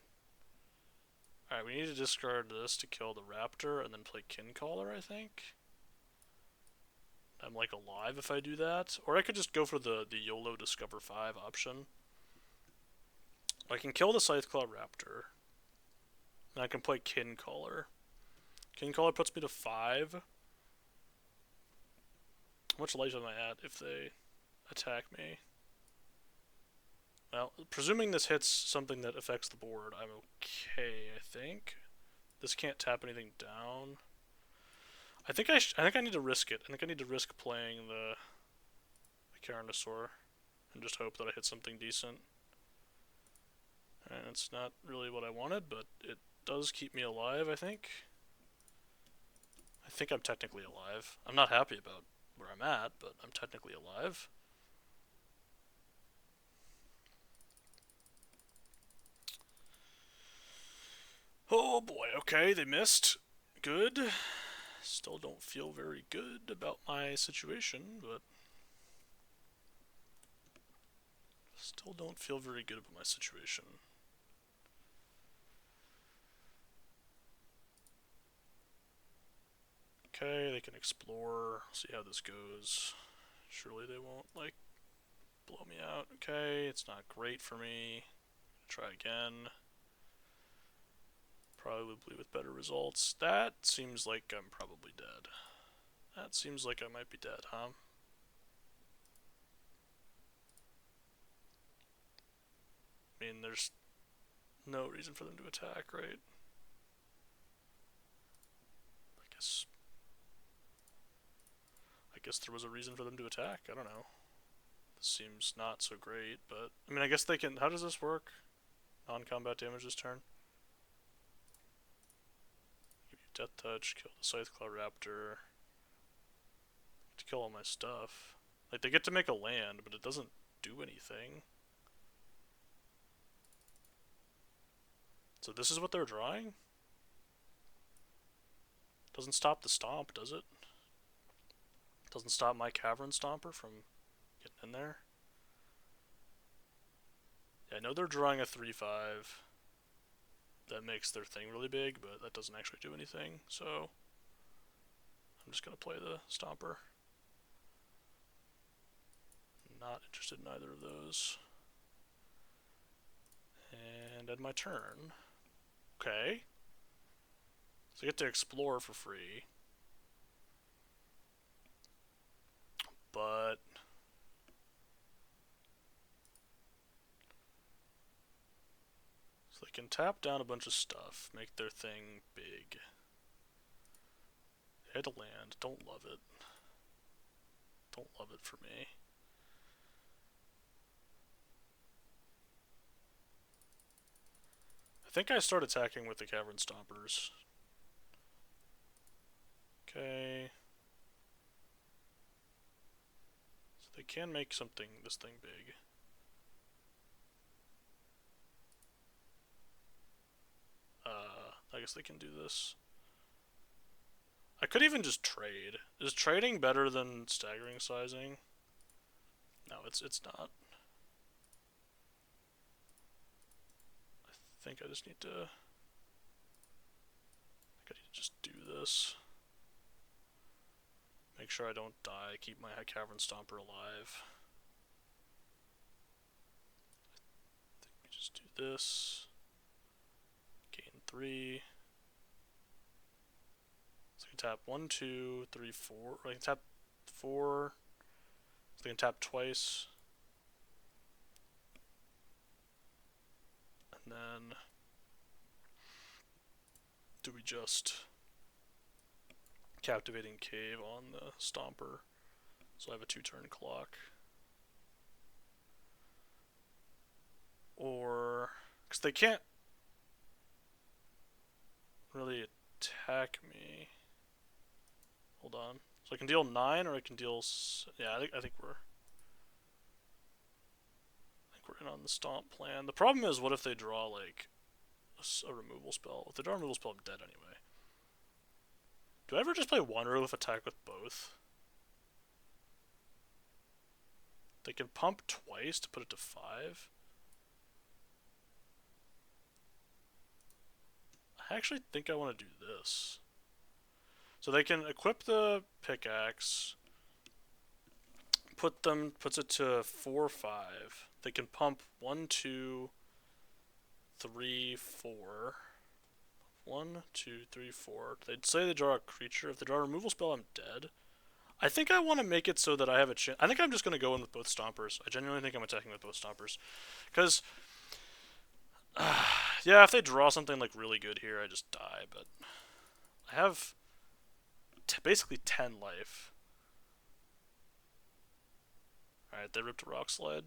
Alright, we need to discard this to kill the raptor and then play Kincaller, I think. I'm like alive if I do that. Or I could just go for the YOLO Discover 5 option. I can kill the Scytheclaw Raptor. And I can play Kincaller. Kincaller puts me to 5. How much life am I at if they attack me? Well, presuming this hits something that affects the board, I'm okay, I think. This can't tap anything down. I think I need to risk it. I think I need to risk playing the Carnosaur and just hope that I hit something decent. And it's not really what I wanted, but it does keep me alive, I think. I think I'm technically alive. I'm not happy about where I'm at, but I'm technically alive. Oh boy, okay, they missed. Good. Still don't feel very good about my situation, but still don't feel very good about my situation. Okay, they can explore, see how this goes. Surely they won't, like, blow me out. Okay, it's not great for me. Try again. Probably with better results. That seems like I'm probably dead. That seems like I might be dead, huh? I mean, there's no reason for them to attack, right? I guess there was a reason for them to attack. I don't know. This seems not so great, but I mean, I guess they can. How does this work? Non-combat damage this turn. Give you Death Touch, kill the Scytheclaw Raptor. To kill all my stuff. Like, they get to make a land, but it doesn't do anything. So this is what they're drawing? Doesn't stop the stomp, does it? Doesn't stop my Cavern Stomper from getting in there? Yeah, I know they're drawing a 3/5. That makes their thing really big, but that doesn't actually do anything, so I'm just going to play the Stomper. Not interested in either of those. And end my turn. Okay. So I get to explore for free. But so they can tap down a bunch of stuff, make their thing big. They had to land. Don't love it. Don't love it for me. I think I start attacking with the Cavern Stompers. Okay. So they can make this thing big. I guess they can do this. I could even just trade. Is trading better than staggering sizing? No, it's not. I think I just need to. I need to just do this. Make sure I don't die. Keep my Cavern Stomper alive. I think we just do this. Gain 3. So I can tap 1, 2, 3, 4. I can tap 4. So I can tap twice. And then do we just Captivating Cave on the Stomper? So I have a 2-turn clock. Or, because they can't really attack me. Hold on. So I can deal 9 or I can deal... Yeah, I think we're in on the stomp plan. The problem is, what if they draw, like, a removal spell? If they draw a removal spell, I'm dead anyway. Do I ever just play one Roof attack with both? They can pump twice to put it to 5. I actually think I want to do this. So they can equip the pickaxe, puts it to 4, 5. They can pump 1, 2, 3, 4. 1, 2, 3, 4. They'd say they draw a creature. If they draw a removal spell, I'm dead. I think I want to make it so that I have a chance. I think I'm just going to go in with both Stompers. I genuinely think I'm attacking with both Stompers. Because, yeah, if they draw something like really good here, I just die. But I have basically 10 life. Alright, they ripped a Rock Slide.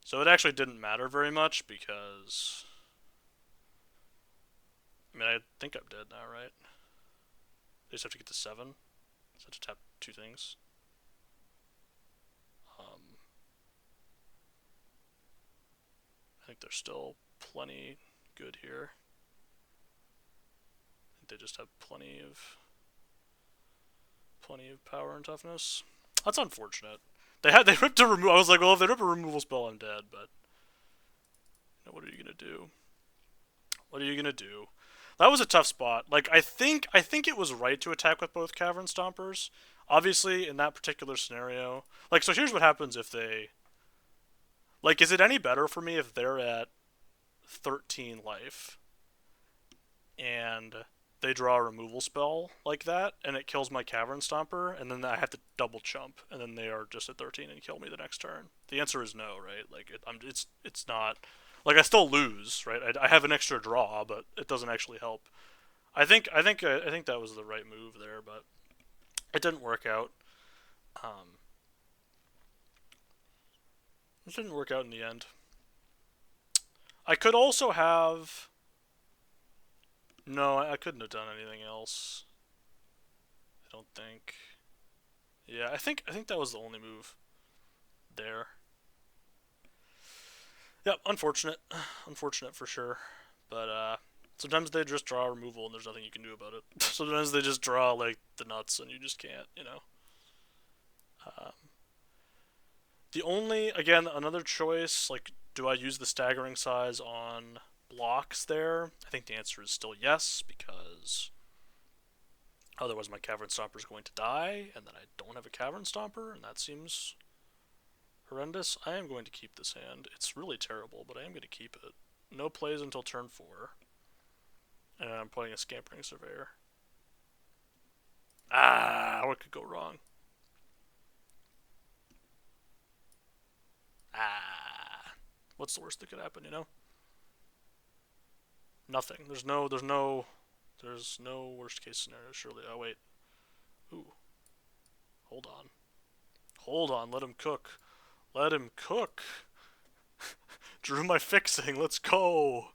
So it actually didn't matter very much because... I mean, I think I'm dead now, right? They just have to get to 7. So I have to tap 2 things. I think there's still plenty good here. I think they just have plenty of power and toughness. That's unfortunate. They ripped a removal. I was like, well, if they rip a removal spell, I'm dead. But you know, what are you gonna do? What are you gonna do? That was a tough spot. Like I think it was right to attack with both Cavern Stompers. Obviously, in that particular scenario, like so, here's what happens if they. Like, is it any better for me if they're at 13 life and they draw a removal spell like that and it kills my Cavern Stomper and then I have to double chump and then they are just at 13 and kill me the next turn? The answer is no, right? Like it's not like I still lose, right? I have an extra draw, but it doesn't actually help. I think that was the right move there, but it didn't work out. It didn't work out in the end. I could also have. No, I couldn't have done anything else. I don't think. Yeah, I think that was the only move there. Yep, unfortunate. Unfortunate for sure. But sometimes they just draw removal and there's nothing you can do about it. Sometimes they just draw like the nuts and you just can't, you know. The only, again, another choice, like, do I use the staggering size on blocks there? I think the answer is still yes, because otherwise my Cavern Stomper is going to die, and then I don't have a Cavern Stomper, and that seems horrendous. I am going to keep this hand. It's really terrible, but I am going to keep it. No plays until turn 4. And I'm playing a Scampering Surveyor. What could go wrong? What's the worst that could happen, you know? Nothing. There's no worst case scenario, surely. Oh, wait. Ooh. Hold on. Hold on, let him cook. Let him cook. Drew my fixing, let's go.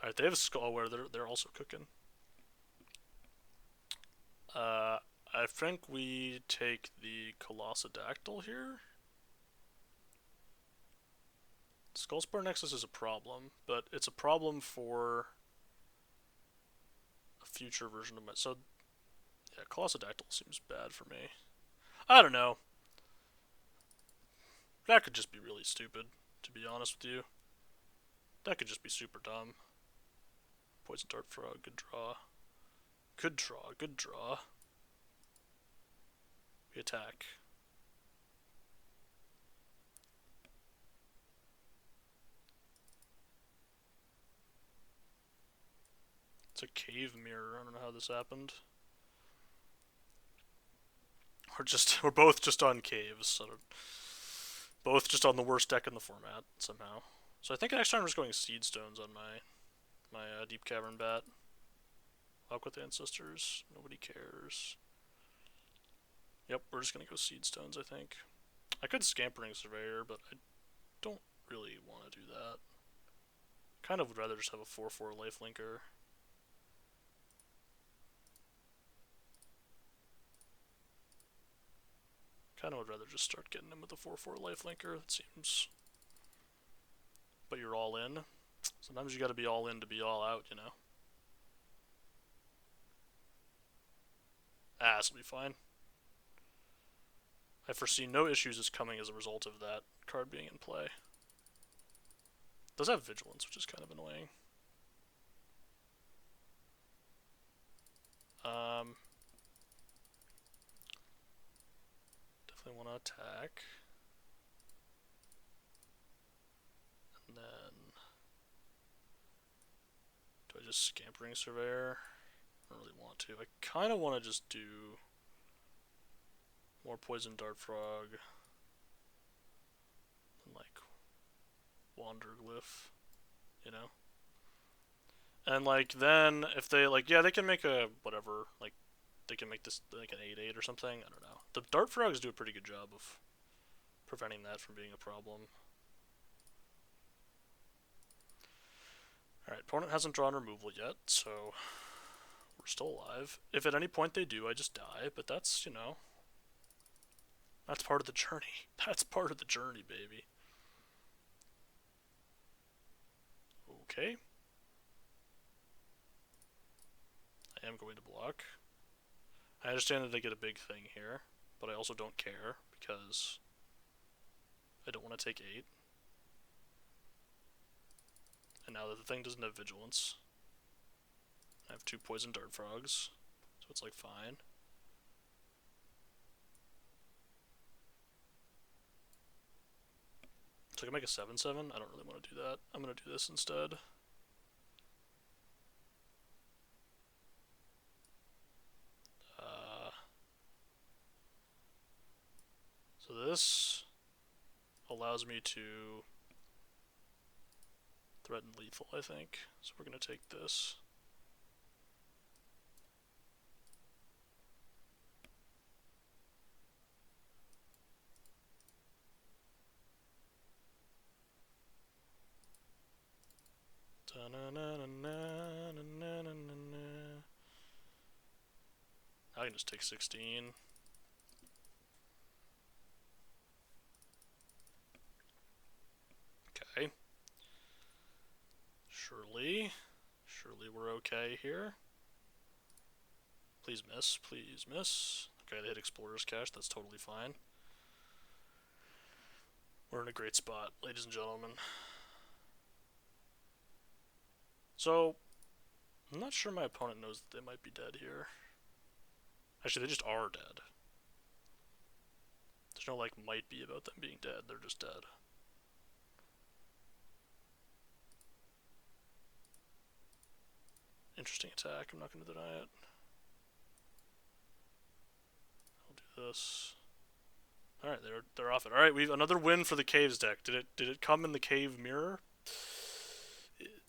Alright, they have a Skull where they're also cooking. Uh, I think we take the Colossodactyl here. Skullspore Nexus is a problem, but it's a problem for a future version of my. So, yeah, Colossodactyl seems bad for me. I don't know. That could just be really stupid, to be honest with you. That could just be super dumb. Poison Dart Frog, good draw. Good draw, good draw. We attack. It's a cave mirror. I don't know how this happened. We're both just on caves. So both just on the worst deck in the format somehow. So I think next time I'm just going Seed Stones on my Deep Cavern Bat. Walk with Ancestors. Nobody cares. Yep, we're just gonna go Seed Stones, I think. I could Scampering Surveyor, but I don't really want to do that. Kind of would rather just have a 4/4 lifelinker. Kind of would rather just start getting him with a 4/4 lifelinker. That seems. But you're all in. Sometimes you gotta be all in to be all out, you know? Ah, this'll be fine. I foresee no issues as coming as a result of that card being in play. It does have Vigilance, which is kind of annoying. Definitely want to attack. And then... do I just Scampering Surveyor? I don't really want to. I kind of want to just do more Poison Dart Frog and like Wanderglyph, you know? And like then if they like yeah, they can make a whatever, like they can make this like an 8/8 or something. I don't know. The Dart Frogs do a pretty good job of preventing that from being a problem. Alright, opponent hasn't drawn removal yet, so we're still alive. If at any point they do, I just die, but that's, you know, that's part of the journey. That's part of the journey, baby. Okay. I am going to block. I understand that they get a big thing here, but I also don't care because I don't want to take 8. And now that the thing doesn't have Vigilance, I have 2 Poison Dart Frogs, so it's like fine. So I can make a 7/7. I don't really want to do that. I'm going to do this instead. So this allows me to threaten lethal, I think. So we're going to take this. I can just take 16. Okay. Surely we're okay here. Please miss, please miss. Okay, they hit Explorer's Cache, that's totally fine. We're in a great spot, ladies and gentlemen. So, I'm not sure my opponent knows that they might be dead here. Actually, they just are dead. There's no, like, might be about them being dead, they're just dead. Interesting attack, I'm not going to deny it. I'll do this. Alright, they're off it. Alright, we've another win for the Caves deck. Did it come in the Cave Mirror?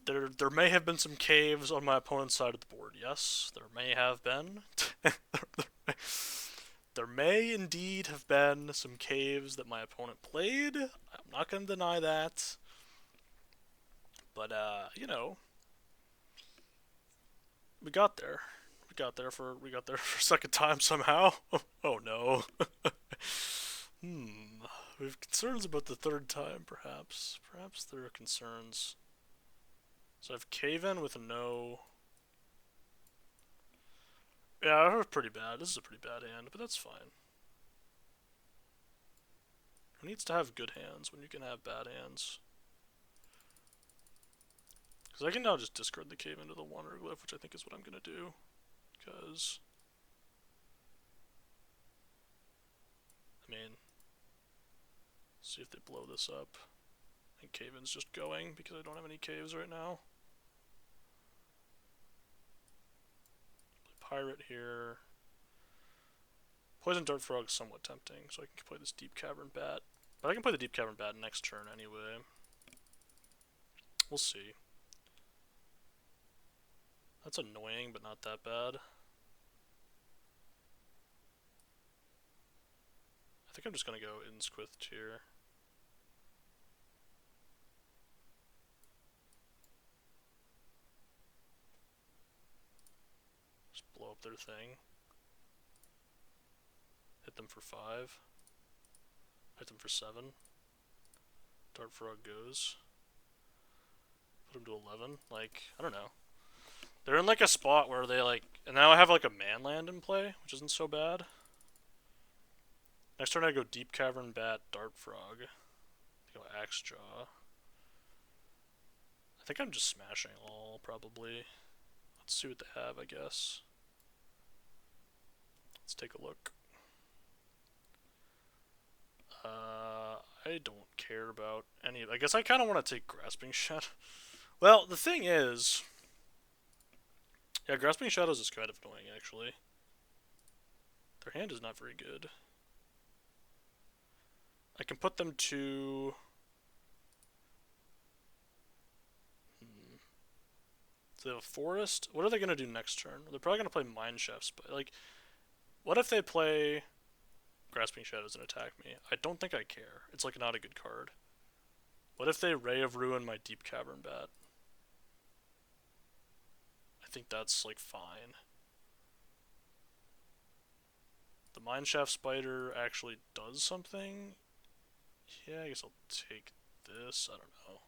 There may have been some caves on my opponent's side of the board. Yes, there may have been. There may indeed have been some caves that my opponent played. I'm not going to deny that. But, you know, we got there. we got there for a second time somehow. Oh no. Hmm. We have concerns about the third time, perhaps. Perhaps there are concerns. So I have cave in with a no. Yeah, that was pretty bad. This is a pretty bad hand, but that's fine. Who needs to have good hands when you can have bad hands? Because I can now just discard the cave into the Wander Glyph, which I think is what I'm going to do. Because, I mean, see if they blow this up. I think cave-in's just going because I don't have any caves right now. Play Pirate here. Poison Dart Frog is somewhat tempting, so I can play this Deep Cavern Bat. But I can play the Deep Cavern Bat next turn anyway. We'll see. That's annoying, but not that bad. I think I'm just gonna go Insquith here. Just blow up their thing. Hit them for 5. Hit them for 7. Dart Frog goes. Put them to 11. Like, I don't know. They're in like a spot where they like, and now I have like a man land in play, which isn't so bad. Next turn I go Deep Cavern Bat, Dart Frog. I go Axe Jaw. I think I'm just smashing all, probably. Let's see what they have, I guess. Let's take a look. I don't care about any. I guess I kind of want to take Grasping Shadow. Well, the thing is, yeah, Grasping Shadows is kind of annoying, actually. Their hand is not very good. I can put them to... So they have a Forest. What are they going to do next turn? They're probably going to play Mine Chefs, but, like, what if they play Grasping Shadows and attack me? I don't think I care. It's, like, not a good card. What if they Ray of Ruin my Deep Cavern Bat? I think that's, like, fine. The Mineshaft Spider actually does something? Yeah, I guess I'll take this. I don't know.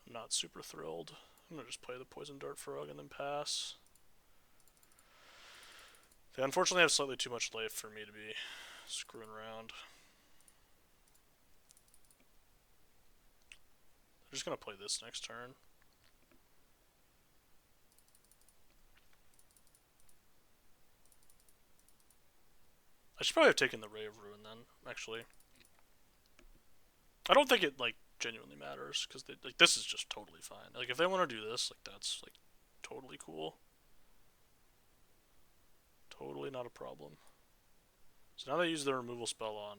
I'm not super thrilled. I'm gonna just play the Poison Dart Frog and then pass. They unfortunately have slightly too much life for me to be screwing around. I'm just gonna play this next turn. I should probably have taken the Ray of Ruin then, actually. I don't think it, like, genuinely matters, because, like, this is just totally fine. Like, if they want to do this, like, that's, like, totally cool. Totally not a problem. So now they use their removal spell on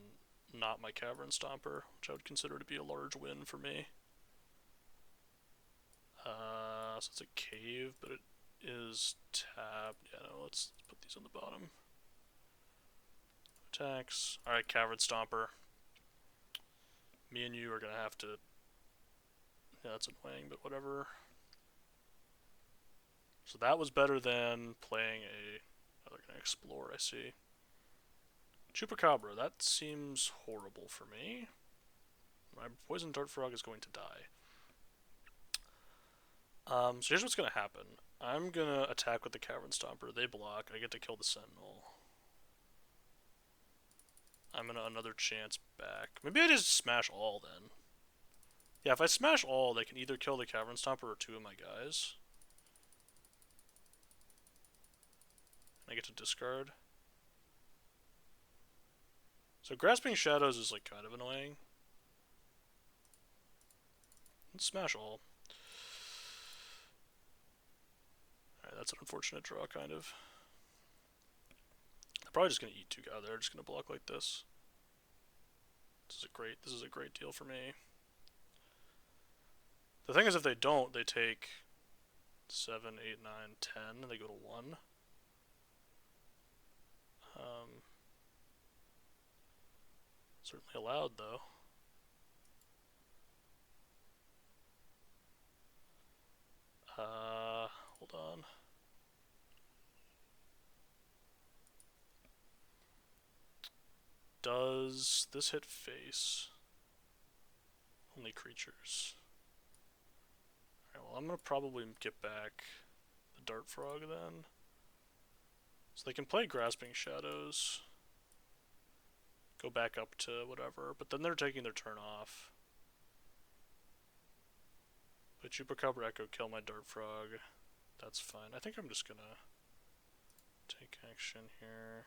not my Cavern Stomper, which I would consider to be a large win for me. So it's a cave, but it is tapped. Yeah, no, let's put these on the bottom. Attacks. Alright, Cavern Stomper. Me and you are gonna have to... Yeah, that's annoying, but whatever. So that was better than playing a... Oh, they're gonna explore, I see. Chupacabra, that seems horrible for me. My Poison Dart Frog is going to die. So here's what's gonna happen. I'm gonna attack with the Cavern Stomper. They block. I get to kill the Sentinel. I'm gonna another chance back. Maybe I just smash all then. Yeah, if I smash all, they can either kill the Cavern Stomper or 2 of my guys. I get to discard. So Grasping Shadows is like kind of annoying. Let's smash all. Alright, that's an unfortunate draw, kind of. They're probably just gonna eat 2 guys. They're just gonna block like this. This is a great deal for me. The thing is, if they don't, they take 7, 8, 9, 10, and they go to 1. Certainly allowed, though. Hold on. Does this hit face? Only creatures. Alright, well, I'm gonna probably get back the Dart Frog then. So they can play Grasping Shadows. Go back up to whatever, but then they're taking their turn off. But Chupacabra Echo, kill my Dart Frog. That's fine. I think I'm just gonna take action here.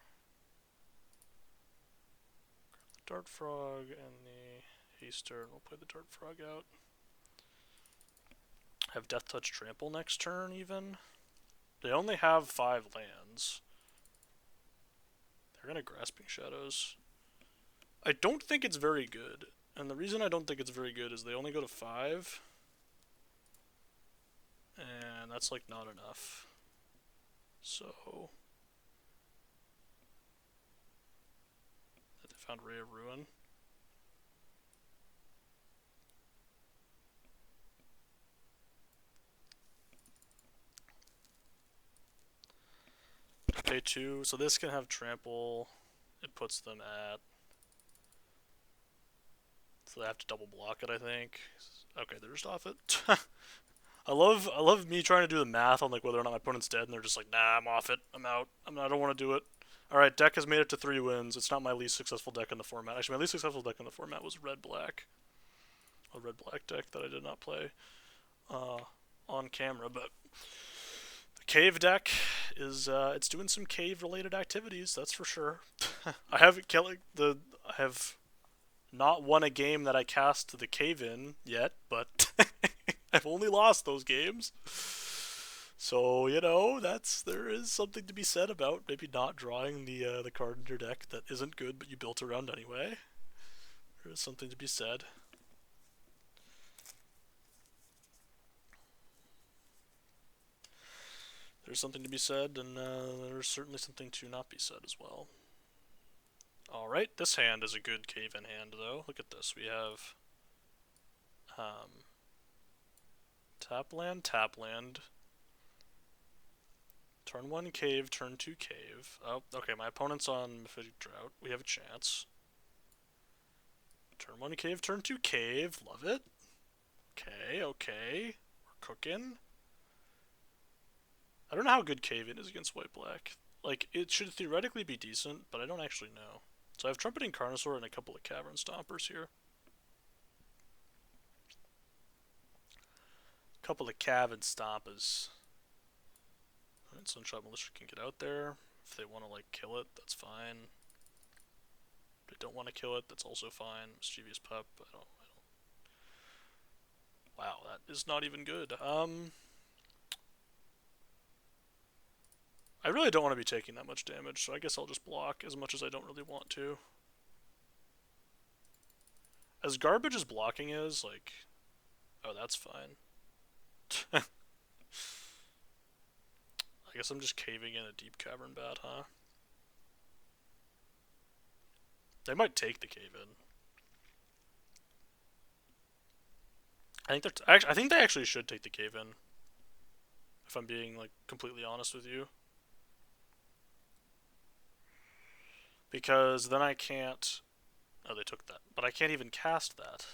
Grab the Dart Frog and the Haster, and we'll play the Dart Frog out. Have Death Touch Trample next turn, even. They only have 5 lands. They're gonna Grasping Shadows. I don't think it's very good. And the reason I don't think it's very good is they only go to 5. And that's like not enough. So they found Ray of Ruin. Pay 2, so this can have trample. It puts them at, so they have to double block it, I think. Okay, they're just off it. I love me trying to do the math on like whether or not my opponent's dead, and they're just like, nah, I'm off it. I'm out. I don't want to do it. All right, deck has made it to 3 wins. It's not my least successful deck in the format. Actually, my least successful deck in the format was red-black. A red-black deck that I did not play on camera, but the cave deck is it's doing some cave-related activities. That's for sure. I have not won a game that I cast the cave in yet, but I've only lost those games. So, you know, there is something to be said about maybe not drawing the card in your deck that isn't good but you built around anyway. There is something to be said. There's something to be said, and there's certainly something to not be said as well. Alright, this hand is a good cave-in hand, though. Look at this. We have tap land. Turn 1 cave, turn 2 cave. Oh, okay, my opponent's on Mephitic Drought. We have a chance. Turn 1 cave, turn 2 cave. Love it. Okay. We're cooking. I don't know how good cave-in is against white-black. Like, it should theoretically be decent, but I don't actually know. So I have Trumpeting Carnosaur and a couple of Cavern Stompers here. Couple of Cavern Stompers. Alright, Sunshot Militia can get out there. If they want to, like, kill it, that's fine. If they don't want to kill it, that's also fine. Mischievous Pup, I don't... Wow, that is not even good. I really don't want to be taking that much damage, so I guess I'll just block as much as I don't really want to. As garbage as blocking is, like... Oh, that's fine. I guess I'm just caving in a Deep Cavern Bat, huh? They might take the cave-in. I think they actually should take the cave-in. If I'm being, like, completely honest with you. Because then I can't... Oh, they took that. But I can't even cast that.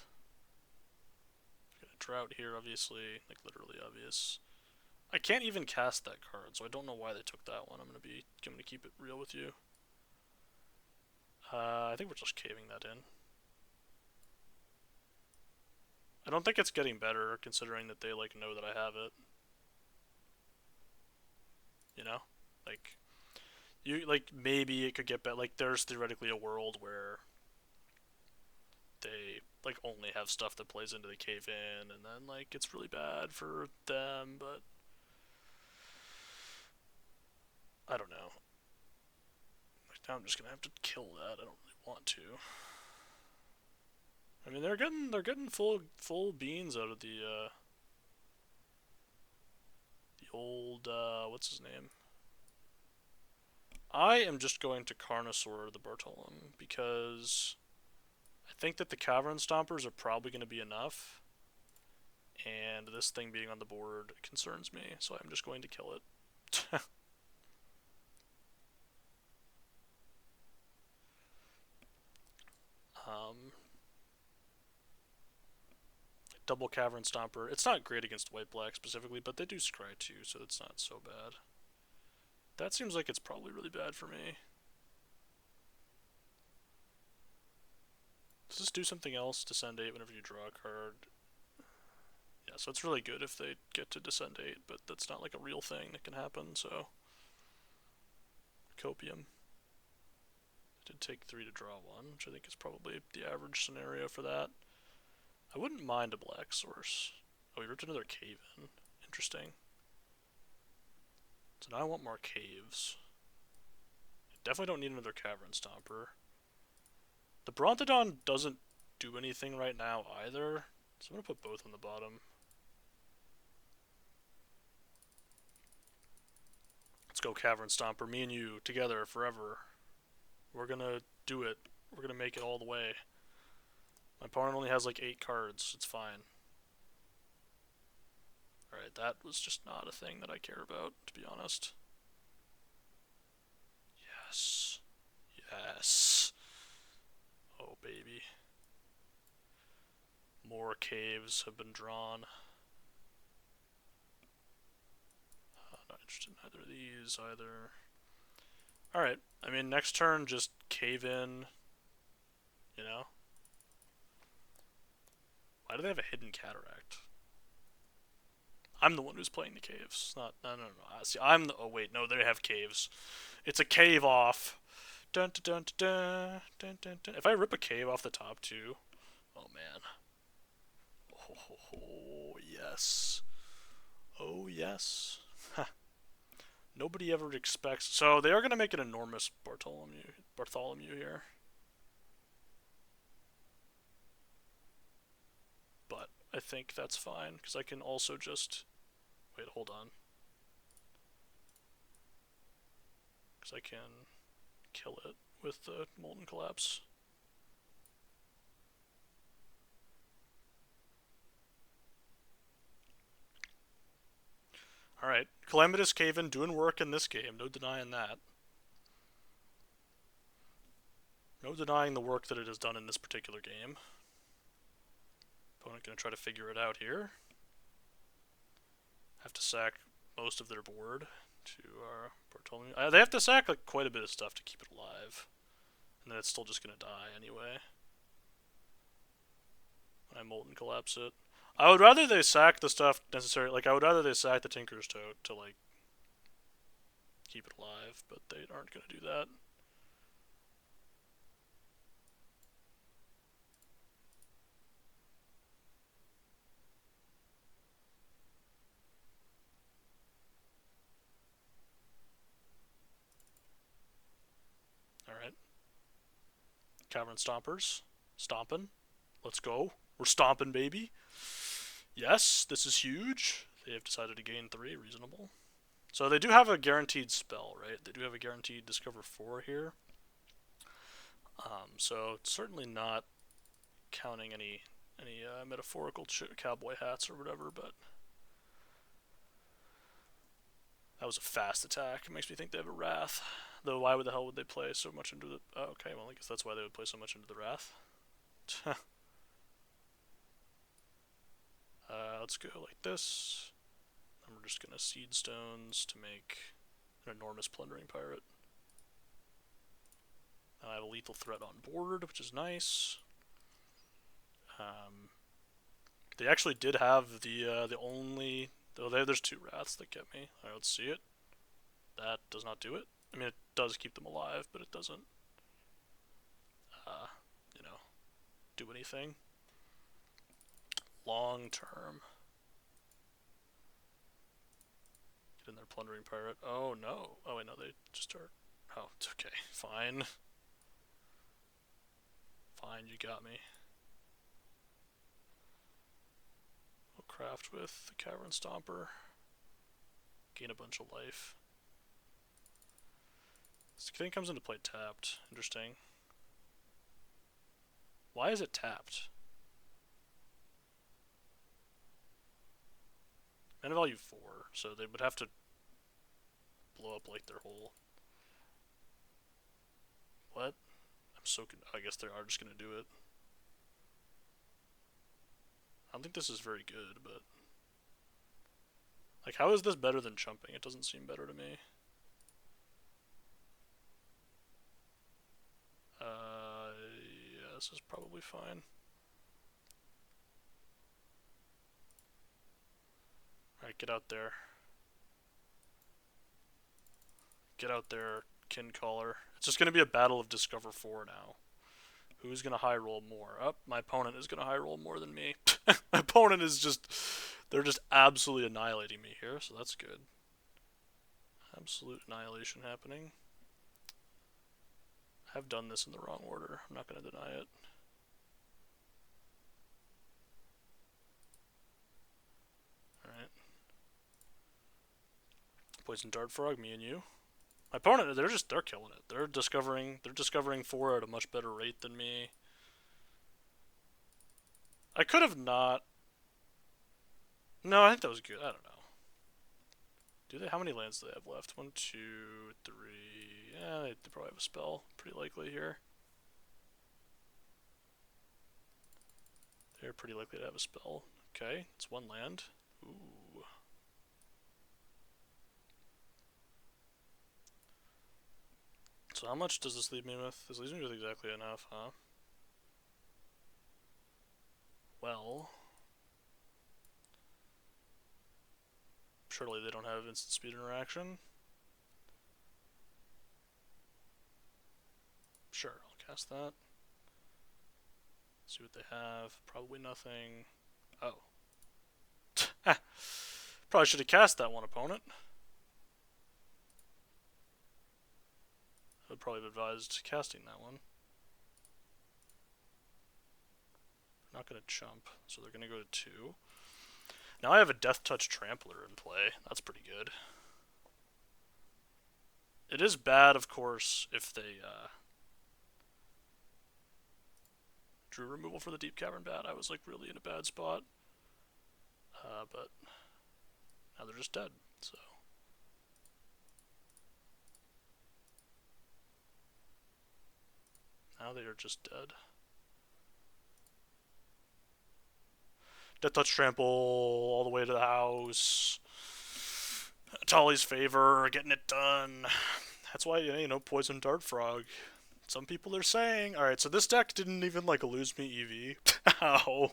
Got a Drought here, obviously. Like, literally obvious. I can't even cast that card, so I don't know why they took that one. I'm gonna keep it real with you. I think we're just caving that in. I don't think it's getting better, considering that they, like, know that I have it. You know? Like, maybe it could get better. Like, there's theoretically a world where they, like, only have stuff that plays into the cave-in, and then, like, it's really bad for them, but... I don't know. Like, now I'm just gonna have to kill that. I don't really want to. I mean, they're getting full beans out of the old, what's his name? I am just going to Carnosaur the Bartolom, because I think that the Cavern Stompers are probably going to be enough. And this thing being on the board concerns me, so I'm just going to kill it. um, Double Cavern Stomper. It's not great against white-black specifically, but they do scry too, so it's not so bad. That seems like it's probably really bad for me. Does this do something else? Descend 8 whenever you draw a card. Yeah, so it's really good if they get to Descend 8, but that's not like a real thing that can happen, so... Copium. I did take 3 to draw 1, which I think is probably the average scenario for that. I wouldn't mind a black source. Oh, he ripped another cave in. Interesting. So now I want more caves. I definitely don't need another Cavern Stomper. The Brontodon doesn't do anything right now either, so I'm going to put both on the bottom. Let's go Cavern Stomper, me and you, together, forever. We're going to do it. We're going to make it all the way. My opponent only has like 8 cards, it's fine. Alright, that was just not a thing that I care about, to be honest. Yes. Yes. Oh, baby. More caves have been drawn. Not interested in either of these, either. Alright, I mean, next turn, just cave in, you know? Why do they have a hidden cataract? I'm the one who's playing the caves, not, no. See, I'm the, oh wait, no, they have caves. It's a cave off. Dun dun dun dun dun dun dun. If I rip a cave off the top too, oh man. Oh yes. Oh yes. Nobody ever expects. So they are going to make an enormous Bartholomew here. But I think that's fine, because I can also just... Wait, hold on. Because I can kill it with the Molten Collapse. Alright, Calamitous Cave-In doing work in this game, no denying that. No denying the work that it has done in this particular game. Opponent gonna try to figure it out here. Have to sack most of their board to Bartholomew. They have to sack like quite a bit of stuff to keep it alive. And then it's still just gonna die anyway. When I Molten Collapse it. I would rather they sack the stuff necessary, like I would rather they sack the Tinker's Tote to like keep it alive, but they aren't gonna do that. Alright. Cavern Stompers. Stompin'. Let's go. We're stomping, baby. Yes, this is huge. They have decided to gain 3. Reasonable. So they do have a guaranteed spell, right? They do have a guaranteed Discover 4 here. So it's certainly not counting any metaphorical cowboy hats or whatever, but that was a fast attack. It makes me think they have a Wrath. Though why the hell would they play so much into the... Oh, okay, well I guess that's why they would play so much into the Wrath. Let's go like this. And we're just gonna Seed Stones to make an enormous Plundering Pirate. I have a lethal threat on board, which is nice. They actually did have the only... Though there's 2 Wraths that get me. Alright, let's see it. That does not do it. I mean, it does keep them alive, but it doesn't, you know, do anything. Long term. Get in there, Plundering Pirate. Oh, no. Oh, wait, no, they just are... Oh, it's okay. Fine. Fine, you got me. We'll craft with the Cavern Stomper. Gain a bunch of life. This thing comes into play tapped. Interesting. Why is it tapped? Mana value 4, so they would have to blow up like their whole. What? I'm so. I guess they are just gonna do it. I don't think this is very good, but like, how is this better than chumping? It doesn't seem better to me. Yeah, this is probably fine. Alright, get out there. Get out there, kin caller. It's just gonna be a battle of Discover 4 now. Who's gonna high roll more? Oh, my opponent is gonna high roll more than me. My opponent is just. They're just absolutely annihilating me here, so that's good. Absolute annihilation happening. I've done this in the wrong order. I'm not gonna deny it. Alright. Poison Dart Frog, me and you. My opponent, they're killing it. They're discovering 4 at a much better rate than me. I could have not. No, I think that was good. I don't know. Do they? How many lands do they have left? 1, 2, 3. Yeah, they probably have a spell. Pretty likely here. They're pretty likely to have a spell. Okay, it's 1 land. Ooh. So how much does this leave me with? This leaves me with exactly enough, huh? Well, surely they don't have instant speed interaction. Sure, I'll cast that. See what they have. Probably nothing. Oh. Probably should have cast that one, opponent. I would probably have advised casting that one. They're not going to chump, so they're going to go to 2. Now I have a Death Touch Trampler in play. That's pretty good. It is bad, of course, if they drew removal for the Deep Cavern Bat. I was like really in a bad spot. But now they're just dead, so. Now they are just dead. Death Touch Trample all the way to the house. Tolly's Favor, getting it done. That's why, you know, Poison Dart Frog. Some people are saying, alright, so this deck didn't even, like, lose me EV. Ow.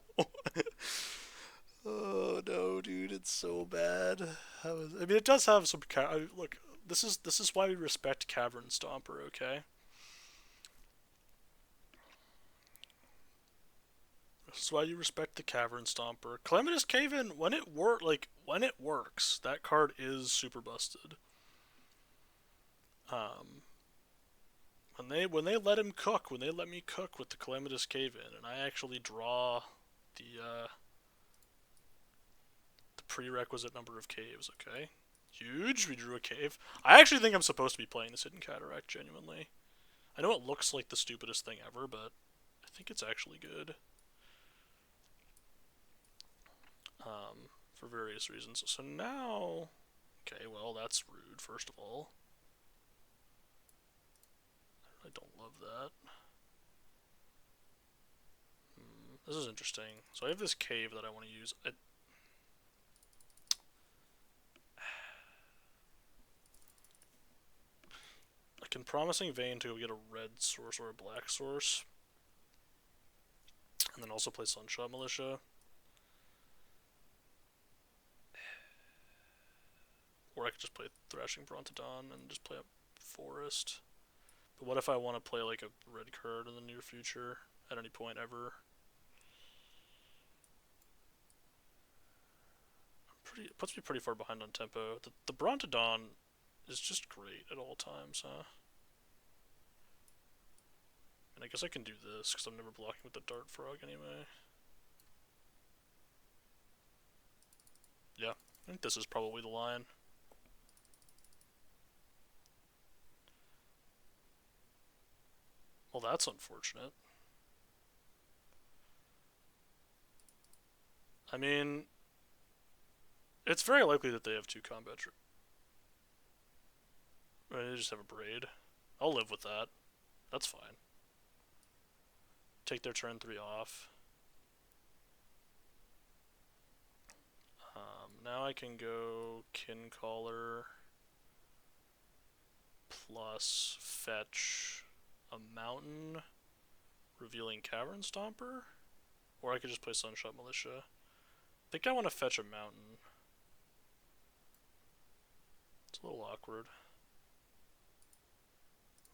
Oh, no, dude, it's so bad. I mean, it does have some... Look, this is why we respect Cavern Stomper, okay? This is why you respect the Cavern Stomper. Calamitous Cave-In, when it works, that card is super busted. When they let him cook, when they let me cook with the Calamitous Cave-In, and I actually draw the prerequisite number of caves, okay? Huge, we drew a cave. I actually think I'm supposed to be playing this Hidden Cataract, genuinely. I know it looks like the stupidest thing ever, but I think it's actually good. For various reasons. So now... Okay, well, that's rude, first of all. I don't love that. This is interesting. So I have this cave that I want to use. I can Promising Vein to go get a red source or a black source. And then also play Sunshot Militia. Or I could just play Thrashing Brontodon and just play a Forest. But what if I want to play like a red card in the near future at any point ever? It puts me pretty far behind on tempo. The Brontodon is just great at all times, huh? And I guess I can do this because I'm never blocking with the Dart Frog anyway. Yeah, I think this is probably the line. Well, that's unfortunate. I mean, It's very likely that they have two combat troops. They just have a braid. I'll live with that. That's fine. Take their turn 3 off. Now I can go Kincaller plus fetch a mountain, revealing Cavern Stomper, or I could just play Sunshot Militia. I think I want to fetch a mountain. It's a little awkward.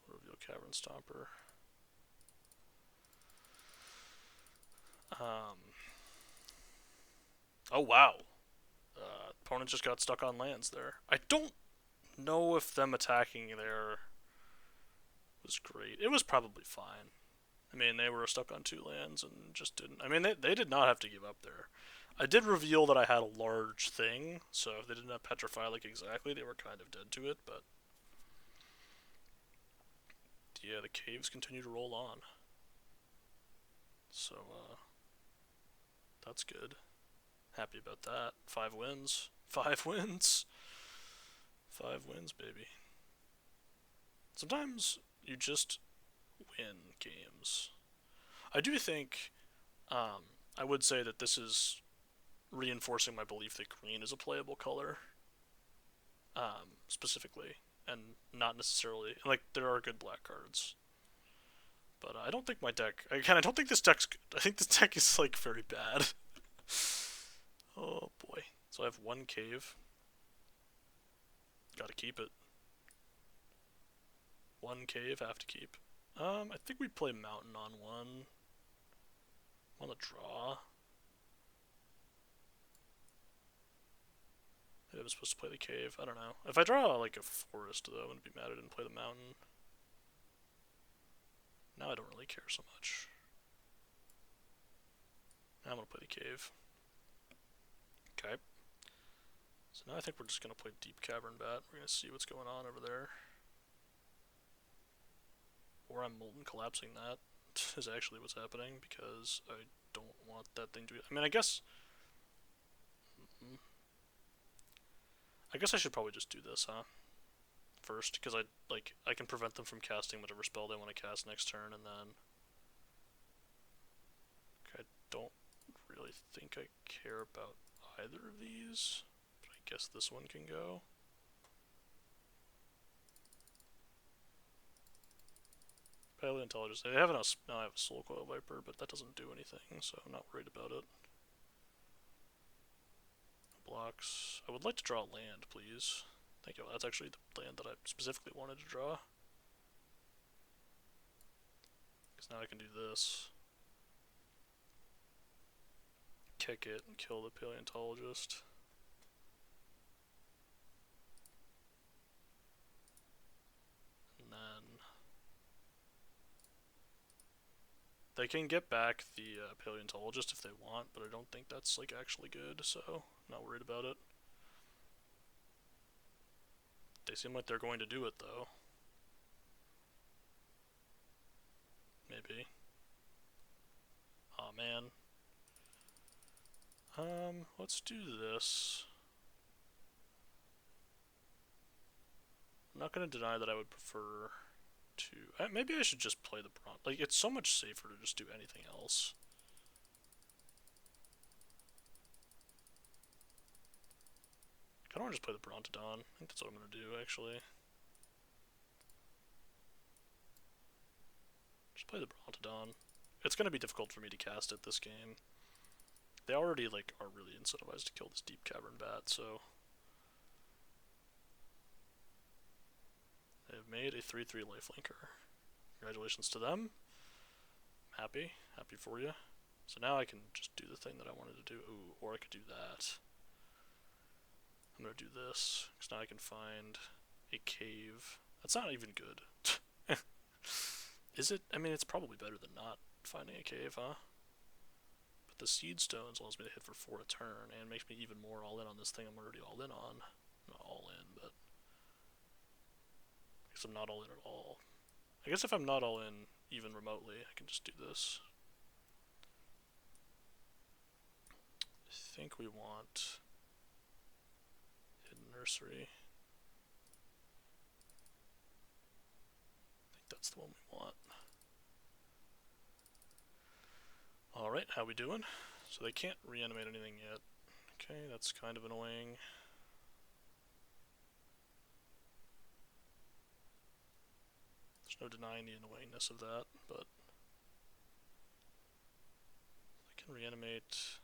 Reveal Cavern Stomper. Oh wow. Opponent just got stuck on lands there. I don't know if them attacking there was great. It was probably fine. I mean, they were stuck on 2 lands and just didn't. I mean, they did not have to give up there. I did reveal that I had a large thing, so if they didn't have Petrify like exactly, they were kind of dead to it, but yeah, the caves continue to roll on. So, that's good. Happy about that. 5 wins. 5 wins! 5 wins, baby. Sometimes you just win games. I do think, I would say that this is reinforcing my belief that green is a playable color, specifically, and not necessarily, like, there are good black cards. But I don't think my deck, again, I don't think this deck's good. I think this deck is, like, very bad. Oh boy. So I have 1 cave. Gotta keep it. 1 cave, have to keep. I think we play mountain on 1. Want to draw. Maybe I was supposed to play the cave. I don't know. If I draw like a forest, though, I wouldn't be mad I didn't play the mountain. Now I don't really care so much. Now I'm gonna play the cave. Okay. So now I think we're just gonna play Deep Cavern Bat. We're gonna see what's going on over there. Or I'm Molten Collapsing that is actually what's happening, because I don't want that thing to be... I mean, I guess I should probably just do this, huh? First, because I can prevent them from casting whatever spell they want to cast next turn, and then... Okay, I don't really think I care about either of these, but I guess this one can go. Paleontologist. I have now I have a Soul Coil Viper, but that doesn't do anything, so I'm not worried about it. Blocks. I would like to draw a land, please. Thank you. That's actually the land that I specifically wanted to draw. Because now I can do this. Kick it and kill the Paleontologist. And then they can get back the Paleontologist if they want, but I don't think that's like actually good, so I'm not worried about it. They seem like they're going to do it, though. Maybe. Aw, man. Let's do this. I'm not gonna deny that I would prefer to... maybe I should just play the Bronze. Like, it's so much safer to just do anything else. I don't want to just play the Brontodon. I think that's what I'm gonna do, actually. Just play the Brontodon. It's gonna be difficult for me to cast it this game. They already, like, are really incentivized to kill this Deep Cavern Bat, so... They have made a 3/3 lifelinker. Congratulations to them. I'm happy. Happy for you. So now I can just do the thing that I wanted to do. Ooh, or I could do that. I'm gonna do this, because now I can find a cave. That's not even good. Is it? I mean, it's probably better than not finding a cave, huh? But the Seed Stones allows me to hit for 4 a turn, and makes me even more all in on this thing I'm already all in on. Not all in, but... I guess I'm not all in at all. I guess if I'm not all in, even remotely, I can just do this. I think we want... nursery. I think that's the one we want. Alright, how we doing? So they can't reanimate anything yet. Okay, that's kind of annoying. There's no denying the annoyingness of that, but I can reanimate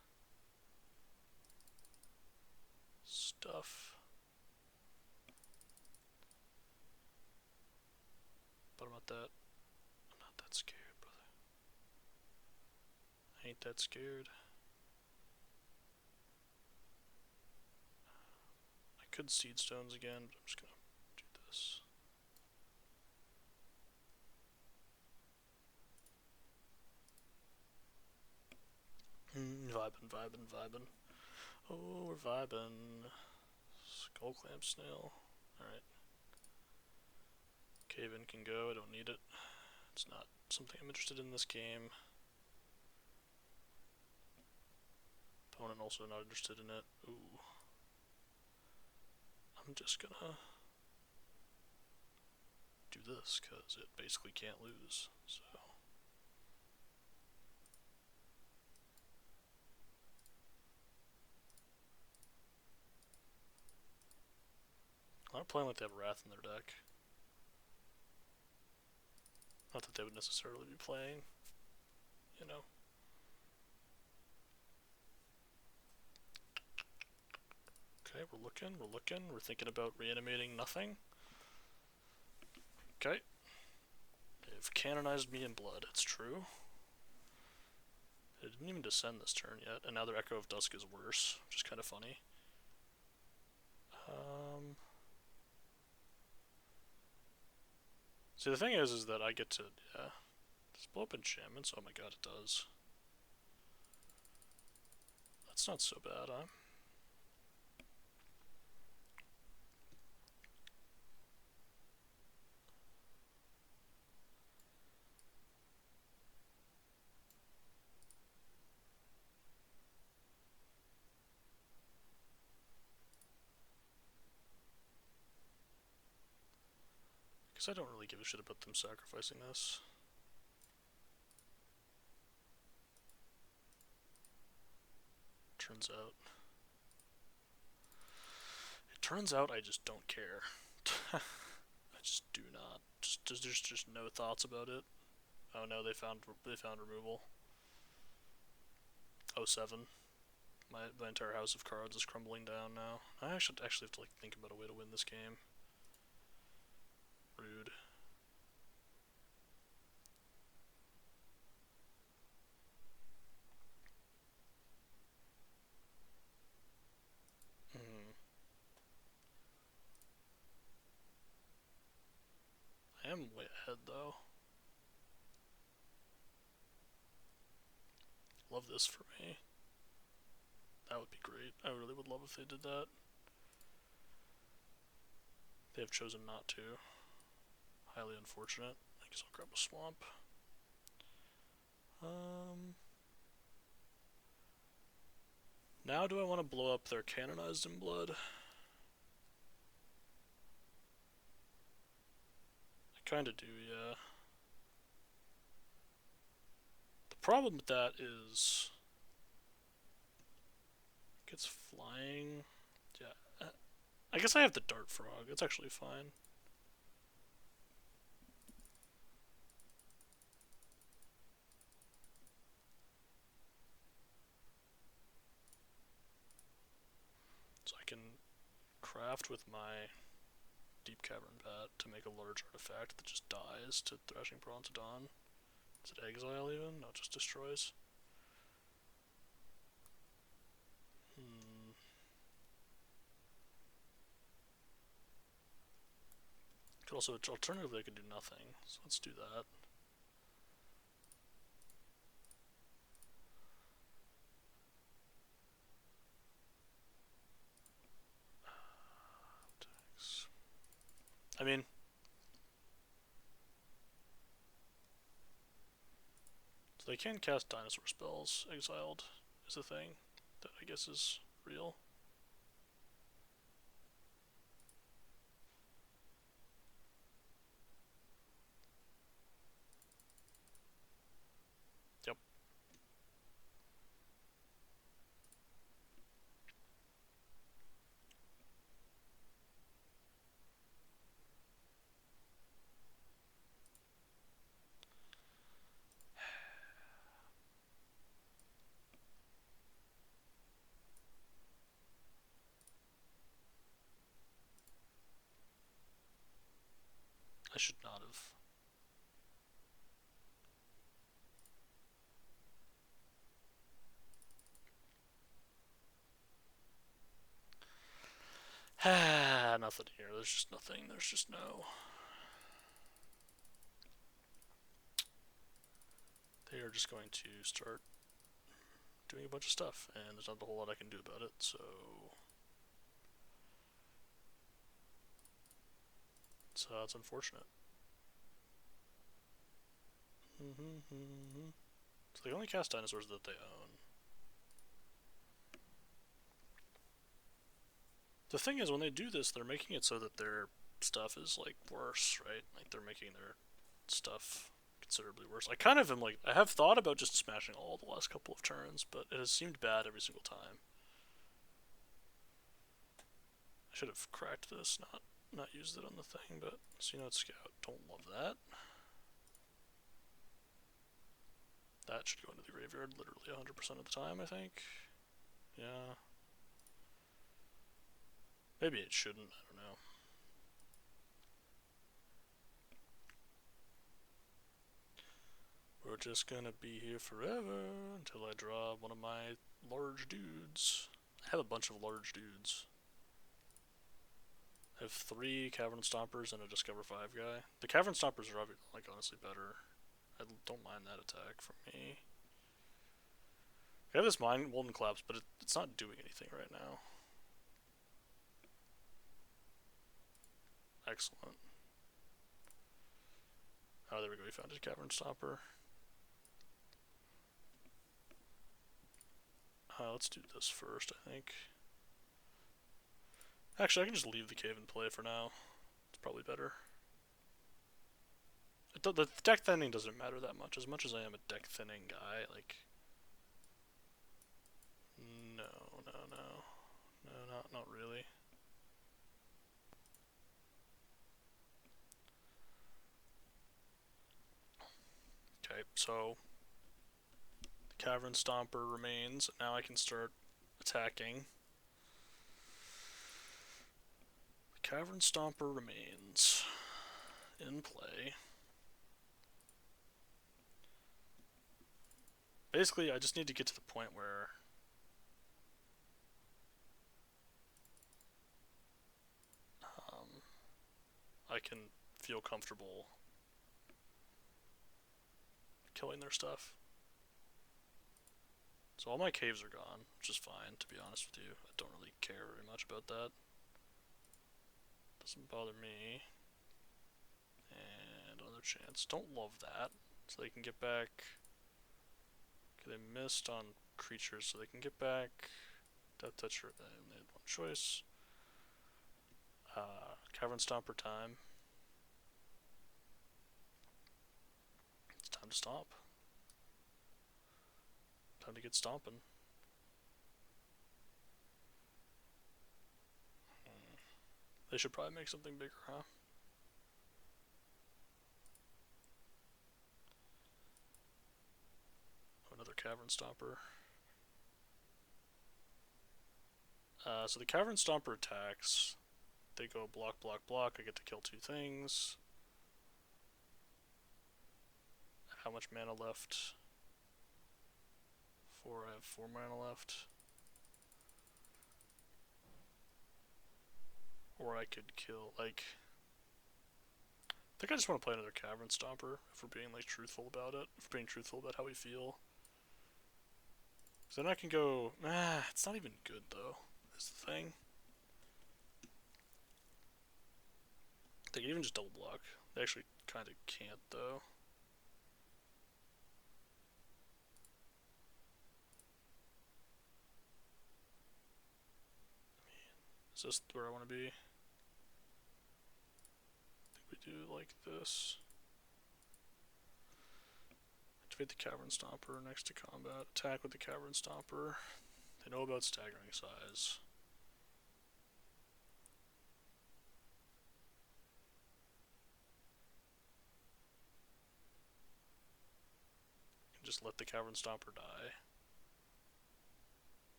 stuff. But I'm not that scared, brother. I ain't that scared. I could seed stones again, but I'm just gonna do this. Vibin'. Oh, we're vibin'. Skull clamp snail. Alright. Cave-in can go, I don't need it. It's not something I'm interested in this game. Opponent also not interested in it. Ooh. I'm just gonna do this, because it basically can't lose, so... They're playing like they have Wrath in their deck. Not that they would necessarily be playing, you know. Okay, we're looking, we're thinking about reanimating nothing. Okay. They've canonized me in blood, it's true. They didn't even descend this turn yet, and now their Echo of Dusk is worse, which is kind of funny. See, the thing is that I get to, yeah, just blow up enchantments. Oh my god, it does. That's not so bad, huh? Because I don't really give a shit about them sacrificing this. It turns out I just don't care. I just do not. There's just no thoughts about it. Oh no, they found removal. 07. My entire house of cards is crumbling down now. I should actually have to like think about a way to win this game. Rude. I am way ahead though. Love this for me. That would be great. I really would love if they did that. They have chosen not to. Highly unfortunate. I guess I'll grab a swamp. Now do I want to blow up their canonized in blood? I kinda do, yeah. The problem with that is... it gets flying. Yeah. I guess I have the Dart Frog. It's actually fine. So I can craft with my Deep Cavern Bat to make a large artifact that just dies to Thrashing Prawn to Dawn. Is it exile even? No, it just destroys. Could also, alternatively, I could do nothing. So let's do that. I mean, so they can cast dinosaur spells. Exiled is a thing that I guess is real. Nothing here. There's just nothing. There's just no. They are just going to start doing a bunch of stuff, and there's not a whole lot I can do about it, so. So that's unfortunate. So they only cast dinosaurs that they own. The thing is, when they do this, they're making it so that their stuff is like worse, right? Like they're making their stuff considerably worse. I kind of am like, I have thought about just smashing all the last couple of turns, but it has seemed bad every single time. I should have cracked this, not used it on the thing, but so you know, scout. Don't love that. That should go into the graveyard literally 100% of the time, I think. Yeah. Maybe it shouldn't, I don't know. We're just gonna be here forever until I draw one of my large dudes. I have a bunch of large dudes. I have 3 Cavern Stompers and a Discover 5 guy. The Cavern Stompers are like honestly better. I don't mind that attack from me. I have this Mind Molten Collapse, but it's not doing anything right now. Excellent. Oh, there we go. We found his Cavern Stomper. Let's do this first, I think. Actually, I can just leave the cave and play for now. It's probably better. The deck thinning doesn't matter that much. As much as I am a deck thinning guy, like... No. No, not really. Okay, so... The Cavern Stomper remains. Now I can start attacking. The Cavern Stomper remains in play. Basically, I just need to get to the point where I can feel comfortable killing their stuff. So all my caves are gone, which is fine, to be honest with you. I don't really care very much about that. Doesn't bother me. And another chance. Don't love that. So they can get back. Okay, they missed on creatures, so they can get back Death Toucher. They had one choice. Cavern Stomper time. It's time to stomp. Time to get stomping. They should probably make something bigger, huh? Oh, another Cavern Stomper. So the Cavern Stomper attacks. They go block, block, block. I get to kill 2 things. How much mana left? 4. I have 4 mana left. Or I could kill, like... I think I just want to play another Cavern Stomper, if we're being, like, truthful about it. If we're being truthful about how we feel. So then I can go... it's not even good, though, is the thing. They can even just double block. They actually kind of can't, though. Is this where I want to be? I think we do like this. Activate the Cavern Stomper next to combat. Attack with the Cavern Stomper. They know about staggering size. Just let the Cavern Stomper die.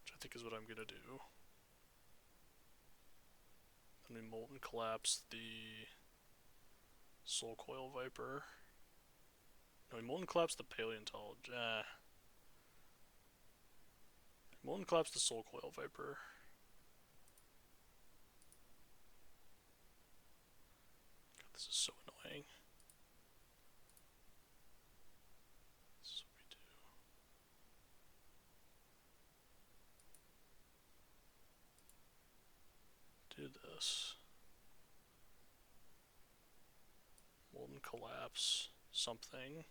Which I think is what I'm gonna do. Then we Molten Collapse the Soul Coil Viper. No, we Molten Collapse the Paleontologist. Molten Collapse the Soul Coil Viper. This is so annoying. This is what we do. Do this. Molten collapse. Something.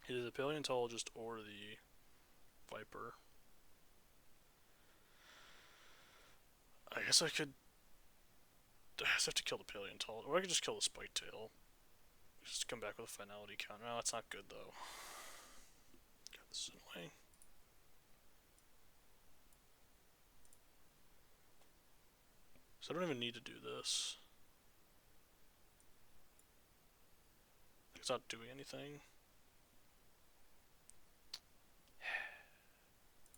Either the paleontologist or the viper. I guess I could. I guess I have to kill the paleontologist, or I could just kill the spike tail. Just come back with a finality count. No, that's not good though. God, this is annoying. So I don't even need to do this. It's not doing anything.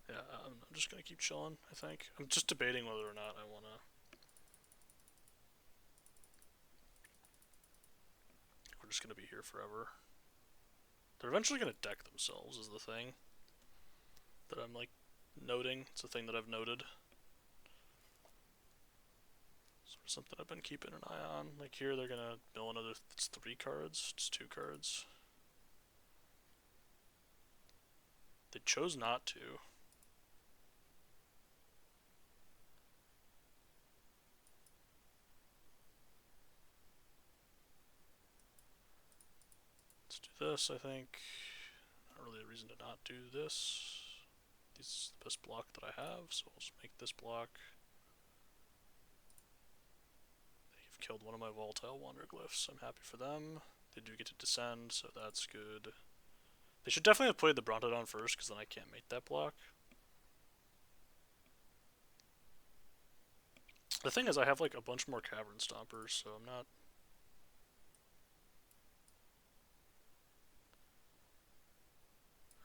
Yeah, I'm just gonna keep chilling, I think. I'm just debating whether or not I wanna... We're just gonna be here forever. They're eventually gonna deck themselves, is the thing. That I'm, like, noting. It's a thing that I've noted. Sort of something I've been keeping an eye on. Like here, they're gonna mill another... It's 3 cards. It's 2 cards. They chose not to. Let's do this, I think. Not really a reason to not do this. This is the best block that I have, so I'll just make this block. They've killed one of my volatile wanderglyphs. I'm happy for them. They do get to descend, so that's good. They should definitely have played the Brontodon first, because then I can't make that block. The thing is, I have like a bunch more Cavern Stompers, so I'm not...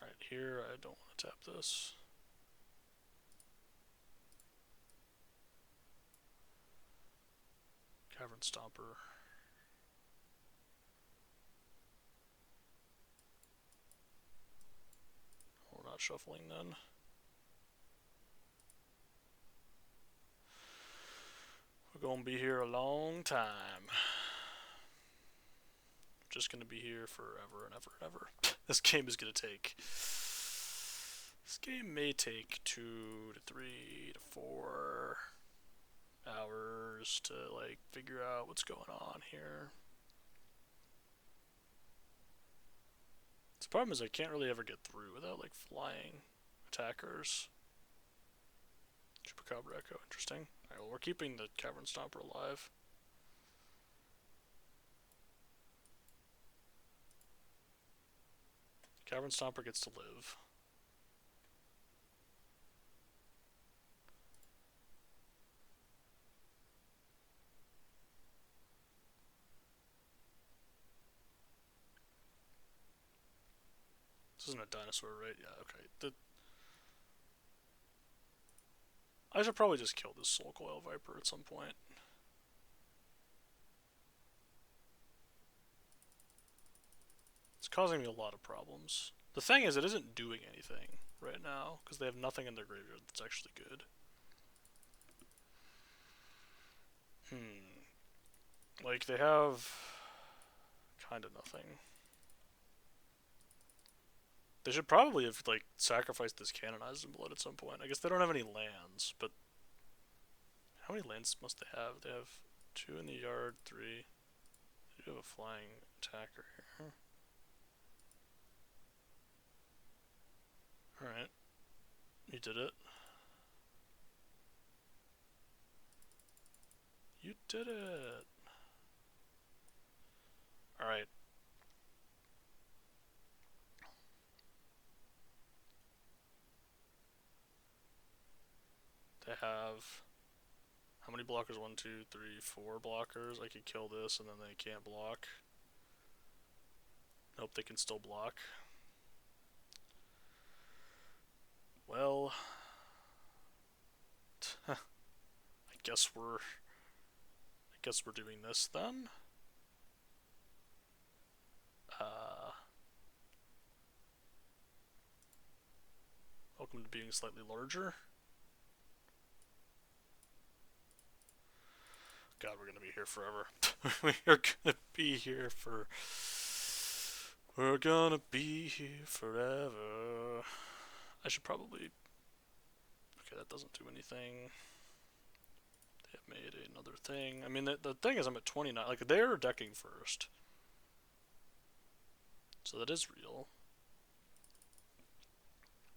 Alright, here I don't want to tap this. Cavern Stomper. We're not shuffling then. We're gonna be here a long time. Just gonna be here forever and ever and ever. This game is gonna take... This game may take 2 to 3 to 4 hours to, like, figure out what's going on here. The problem is I can't really ever get through without, like, flying attackers. Chupacabra Echo, interesting. Alright, well, we're keeping the Cavern Stomper alive. Cavern Stomper gets to live. This isn't a dinosaur, right? Yeah, okay. I should probably just kill this Soul Coil Viper at some point. It's causing me a lot of problems. The thing is, it isn't doing anything right now, because they have nothing in their graveyard that's actually good. Like, they have kind of nothing. They should probably have, like, sacrificed this Canonized Blood at some point. I guess they don't have any lands, but... How many lands must they have? They have 2 in the yard, 3. They do have a flying attacker here. Alright. You did it. You did it! Alright. They have... How many blockers? 1, 2, 3, 4 blockers. I could kill this and then they can't block. Nope, they can still block. Well... I guess we're doing this then. Welcome to being slightly larger. God, we're gonna be here forever. We are gonna be here for. We're gonna be here forever. I should probably. Okay, that doesn't do anything. They have made another thing. I mean, the thing is, I'm at 29. Like, they're decking first. So that is real.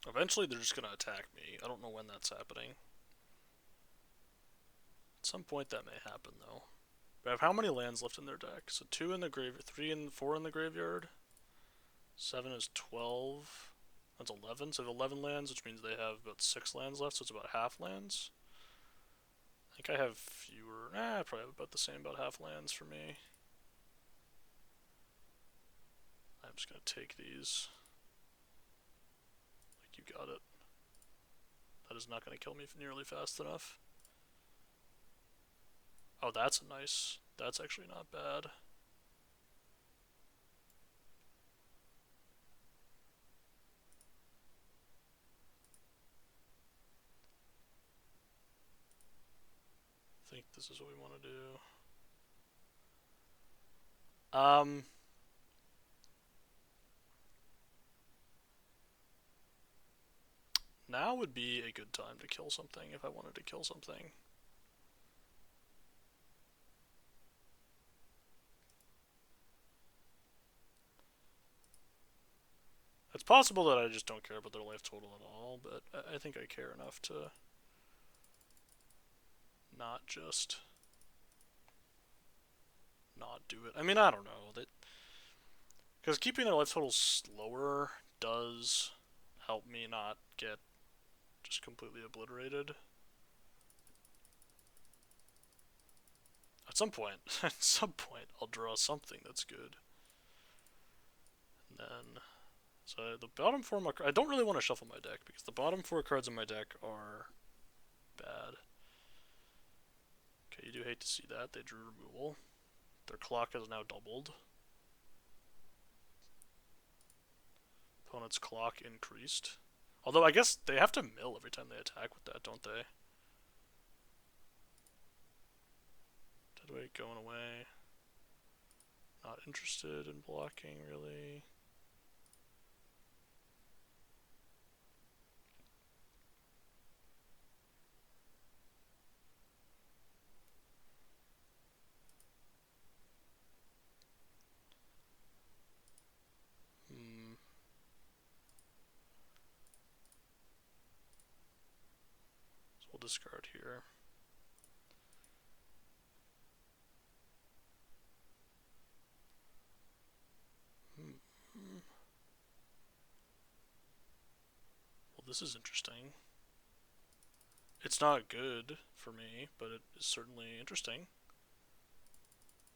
Eventually, they're just gonna attack me. I don't know when that's happening. At some point, that may happen, though. They have how many lands left in their deck? So 2 in the graveyard, 3 and 4 in the graveyard. 7 is 12. That's 11. So they have 11 lands, which means they have about 6 lands left, so it's about half lands. I think I have fewer. I probably have about the same, about half lands for me. I'm just gonna take these. Like, you got it. That is not gonna kill me nearly fast enough. Oh, that's a nice. That's actually not bad. I think this is what we want to do. Now would be a good time to kill something if I wanted to kill something. It's possible that I just don't care about their life total at all, but I think I care enough to not just not do it. I mean, I don't know. Because keeping their life total slower does help me not get just completely obliterated. At some point, I'll draw something that's good. And then, so the bottom 4, I don't really want to shuffle my deck because the bottom 4 cards in my deck are bad. Okay, you do hate to see that. They drew removal. Their clock has now doubled. Opponent's clock increased. Although I guess they have to mill every time they attack with that, don't they? Deadweight going away. Not interested in blocking, really. So we'll discard here. Well, this is interesting. It's not good for me, but it is certainly interesting.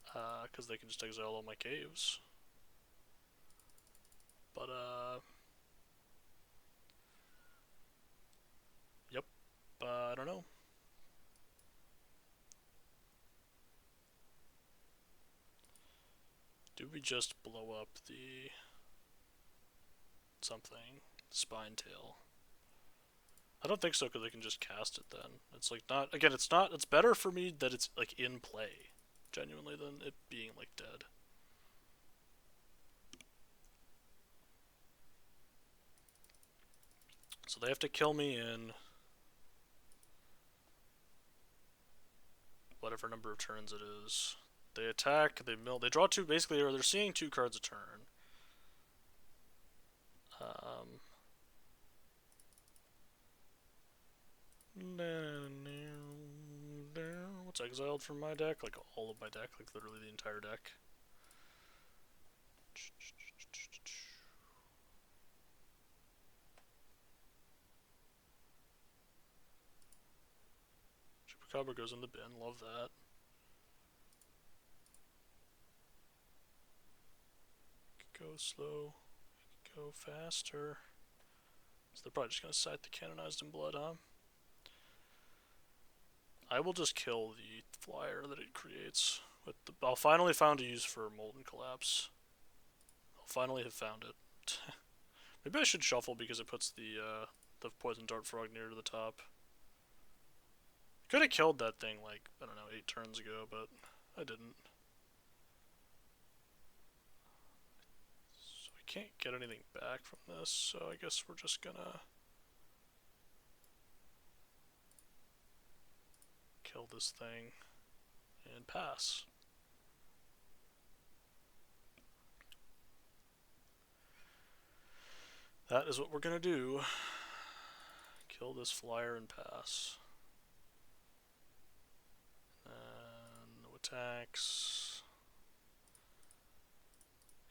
Because they can just exile all my caves. But, yep. I don't know. Do we just blow up the something? Spine tail. I don't think so, because I can just cast it then. It's like not, again, it's not, it's better for me that it's like in play, genuinely, than it being like dead. So they have to kill me in whatever number of turns it is. They attack, they mill, they draw 2, basically, or they're seeing 2 cards a turn. What's exiled from my deck? Like all of my deck, like literally the entire deck. Chupacabra goes in the bin, love that. Go slow, go faster. So they're probably just gonna cite the Canonized in Blood, huh? I will just kill the flyer that it creates. With the, I'll finally found a use for Molten Collapse. I'll finally have found it. Maybe I should shuffle because it puts the Poison Dart Frog near to the top. Could have killed that thing like, I don't know, 8 turns ago, but I didn't. So I can't get anything back from this, so I guess we're just gonna kill this thing and pass. That is what we're gonna do. Kill this flyer and pass. And no attacks.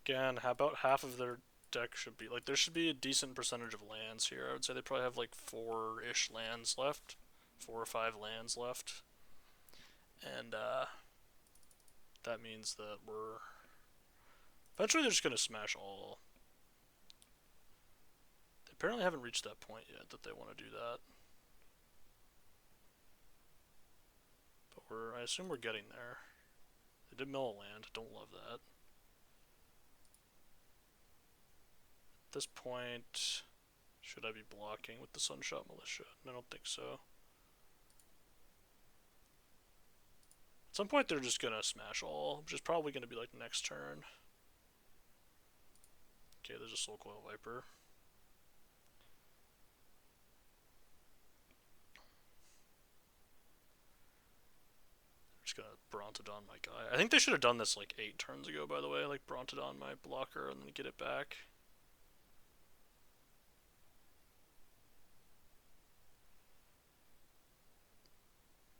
Again, about half of their deck should be like, there should be a decent percentage of lands here. I would say they probably have like 4-ish lands left, 4 or 5 lands left, and that means that we're eventually they're just gonna smash all. They apparently haven't reached that point yet that they want to do that, but I assume we're getting there. They did mill a land. Don't love that. At this point, should I be blocking with the Sunshot Militia? I don't think so. At some point, they're just gonna smash all, which is probably gonna be like next turn. Okay, there's a Soul Coil Viper. I'm just gonna Brontodon my guy. I think they should have done this like 8 turns ago, by the way. Like Brontodon my blocker and then get it back.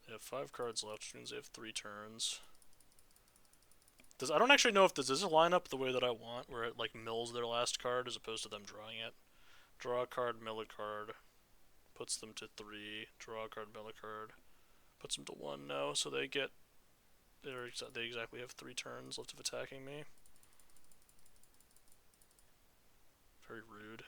They have 5 cards left, which means they have 3 turns. I don't actually know if this is a lineup the way that I want, where it like mills their last card as opposed to them drawing it. Draw a card, mill a card, puts them to 3. Draw a card, mill a card, puts them to 1. No, so they exactly have 3 turns left of attacking me. Very rude.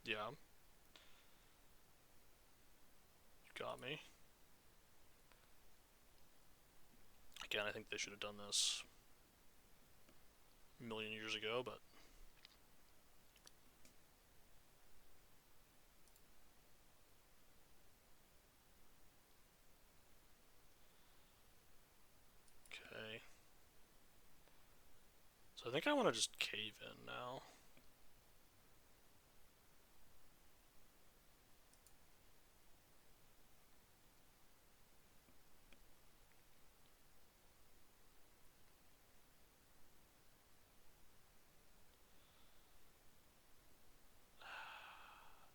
Yeah. You got me. Again, I think they should have done this a million years ago, but okay. So I think I want to just cave in now.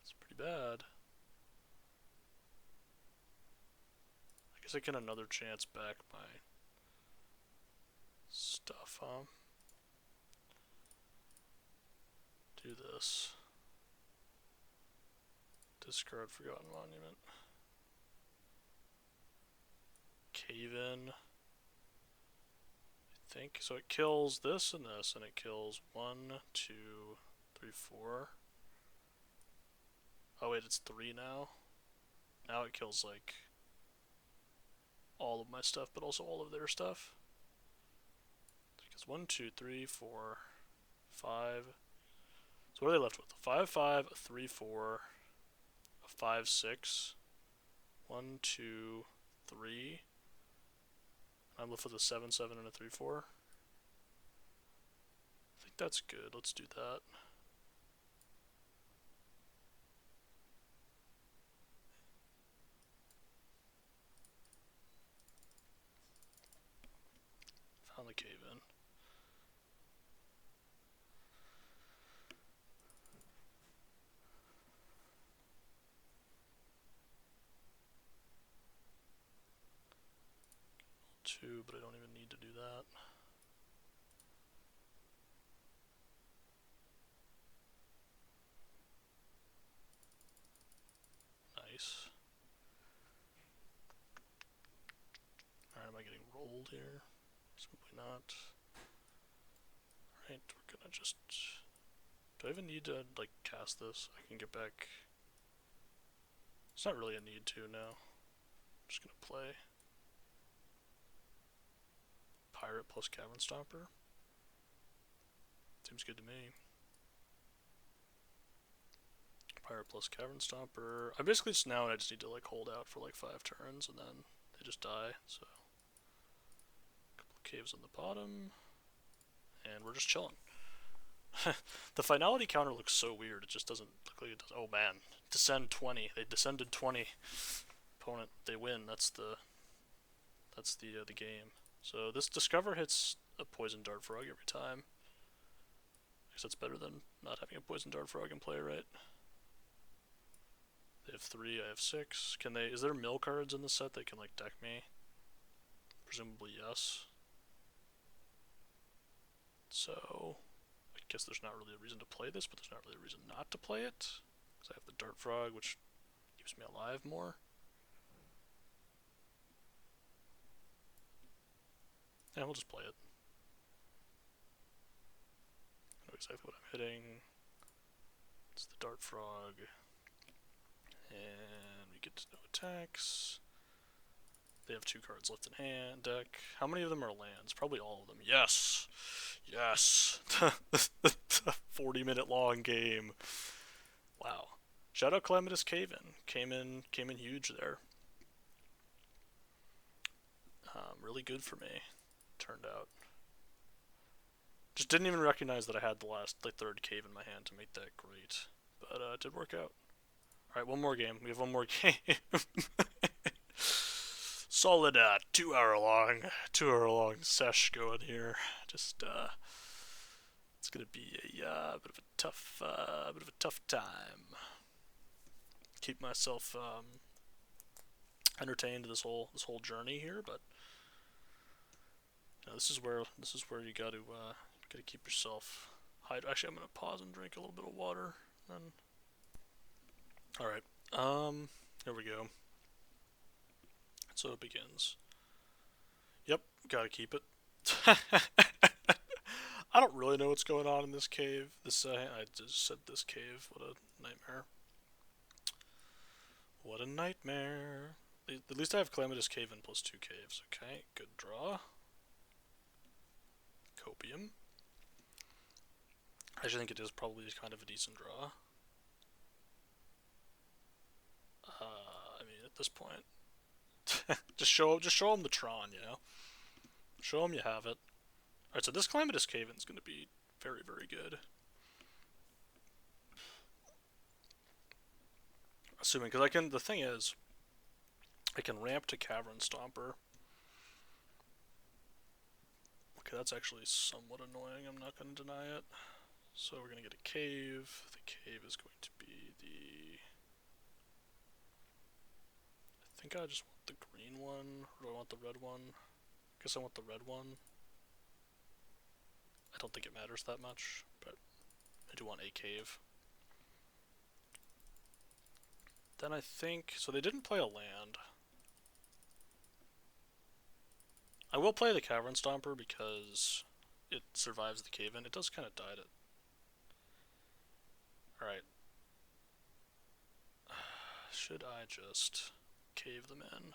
It's pretty bad. I guess I get another chance back my stuff, huh? Do this. Discard Forgotten Monument. Cave in. I think. So it kills this and this, and it kills 1, 2, 3, 4. Oh wait, it's 3 now. Now it kills like all of my stuff, but also all of their stuff. Because 1, 2, 3, 4, 5. So what are they left with? 5, 5, a 3, 4, a 5, 6. 1, 2, 3. I'm left with a 7, 7, and a 3, 4. I think that's good. Let's do that. Found the cave in. Two, but I don't even need to do that. Nice. Alright, am I getting rolled here? Simply not. Alright, we're gonna just... Do I even need to, like, cast this? I can get back... It's not really a need to now. I'm just gonna play. Pirate plus Cavern Stomper. Seems good to me. Pirate plus Cavern Stomper. I basically just now I just need to like hold out for like 5 turns and then they just die. So a couple of caves on the bottom, and we're just chilling. The finality counter looks so weird. It just doesn't look like it does. Oh man, descend 20. They descended 20. Opponent, they win. That's the game. So this Discover hits a Poison Dart Frog every time. I guess that's better than not having a Poison Dart Frog in play, right? They have 3, I have 6. Can they? Is there mill cards in the set that can like deck me? Presumably yes. So I guess there's not really a reason to play this, but there's not really a reason not to play it. Because I have the Dart Frog, which keeps me alive more. Yeah, we'll just play it. I know exactly what I'm hitting. It's the Dart Frog. And we get to no attacks. They have 2 cards left in hand deck. How many of them are lands? Probably all of them. Yes! Yes! 40-minute long game. Wow. Shadow Calamitous Cave-In. Came in huge there. Really good for me, turned out. Just didn't even recognize that I had the 3rd cave in my hand to make that great. But it did work out. Alright, one more game. We have one more game. Solid 2-hour long sesh going here. Just it's gonna be a bit of a tough time. Keep myself entertained this whole journey here, but you know, this is where you gotta keep yourself hydrated. Actually, I'm gonna pause and drink a little bit of water. Then, all right. Here we go. So it begins. Yep, gotta keep it. I don't really know what's going on in this cave. I just said this cave. What a nightmare. What a nightmare. At least I have Calamitous Cave in plus 2 caves. Okay, good draw. Copium. I actually think it is probably kind of a decent draw. I mean, at this point, just show them the Tron, you know. Show them you have it. All right, so this Calamitous Cave-In is going to be very, very good. Assuming, because I can. The thing is, I can ramp to Cavern Stomper. Okay, that's actually somewhat annoying. I'm not going to deny it. So we're going to get a cave. The cave is going to be the... I think I just want the green one, or do I want the red one? I guess I want the red one. I don't think it matters that much, but I do want a cave. Then I think... So they didn't play a land. I will play the Cavern Stomper because it survives the cave-in. It does kind of die to... Alright. Should I just cave them in?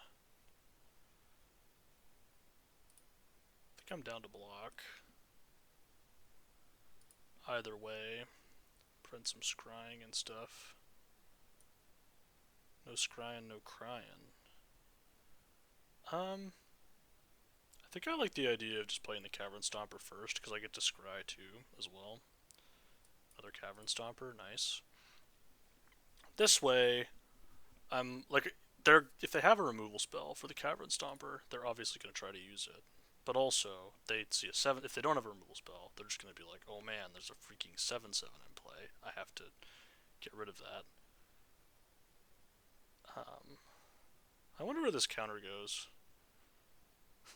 I think I'm down to block. Either way. Print some scrying and stuff. No scrying, no crying. I think I like the idea of just playing the Cavern Stomper first, because I get to scry too, as well. Another Cavern Stomper, nice. This way, I'm like, if they have a removal spell for the Cavern Stomper, they're obviously going to try to use it. But also, they see a 7. If they don't have a removal spell, they're just going to be like, oh man, there's a freaking 7/7 in play. I have to get rid of that. I wonder where this counter goes.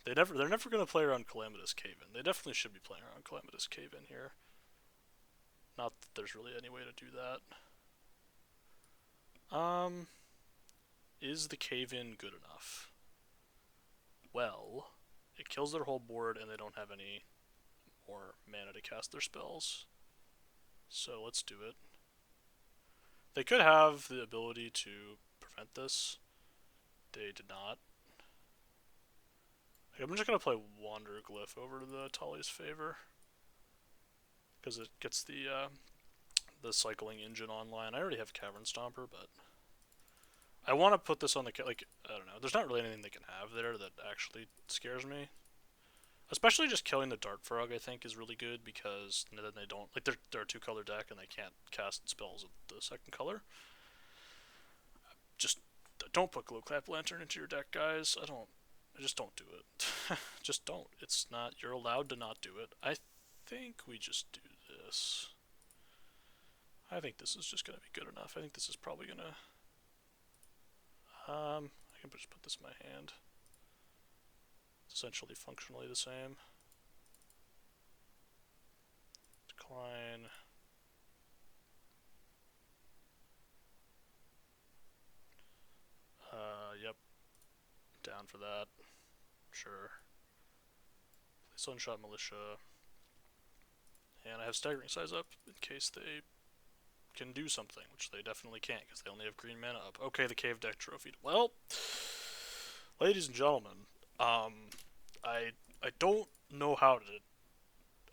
They're never going to play around Calamitous Cave-In. They definitely should be playing around Calamitous Cave-In here. Not that there's really any way to do that. Is the Cave-In good enough? Well, it kills their whole board and they don't have any more mana to cast their spells. So let's do it. They could have the ability to prevent this. They did not. Like, I'm just gonna play Wander Glyph over to the Tully's favor because it gets the cycling engine online. I already have Cavern Stomper, but I want to put this on the like. I don't know. There's not really anything they can have there that actually scares me. Especially just killing the Dart Frog, I think, is really good because then they don't like they're a two-color deck and they can't cast spells with the second color. Just don't put Glowclap Lantern into your deck, guys. I just don't do it. Just don't. It's not. You're allowed to not do it. I think we just do this. I think this is just gonna be good enough. I think this is probably gonna. I can just put this in my hand. It's essentially functionally the same. Decline. Yep. Down for that. Sure. Play Sunshot Militia. And I have Staggering Size up in case they can do something, which they definitely can't because they only have green mana up. Okay, the Cave Deck trophied. Well, ladies and gentlemen, I don't know how to.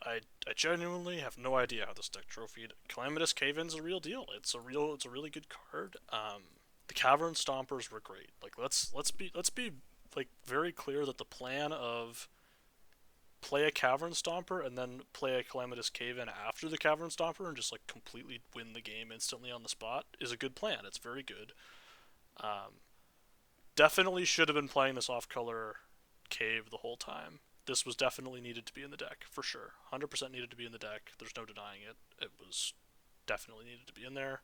I genuinely have no idea how this deck trophied. Calamitous Cave-In's a real deal. It's a really good card. The Cavern Stompers were great. Like let's be like very clear that the plan of play a Cavern Stomper and then play a Calamitous Cave-In after the Cavern Stomper and just like completely win the game instantly on the spot is a good plan. It's very good. Definitely should have been playing this off-color Cave the whole time. This was definitely needed to be in the deck, for sure. 100% needed to be in the deck. There's no denying it. It was definitely needed to be in there.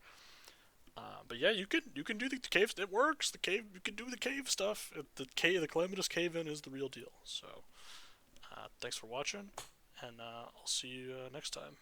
But yeah, you can do the cave. It works. The cave. You can do the cave stuff. The Calamitous Cave-In is the real deal. So, thanks for watching, and I'll see you next time.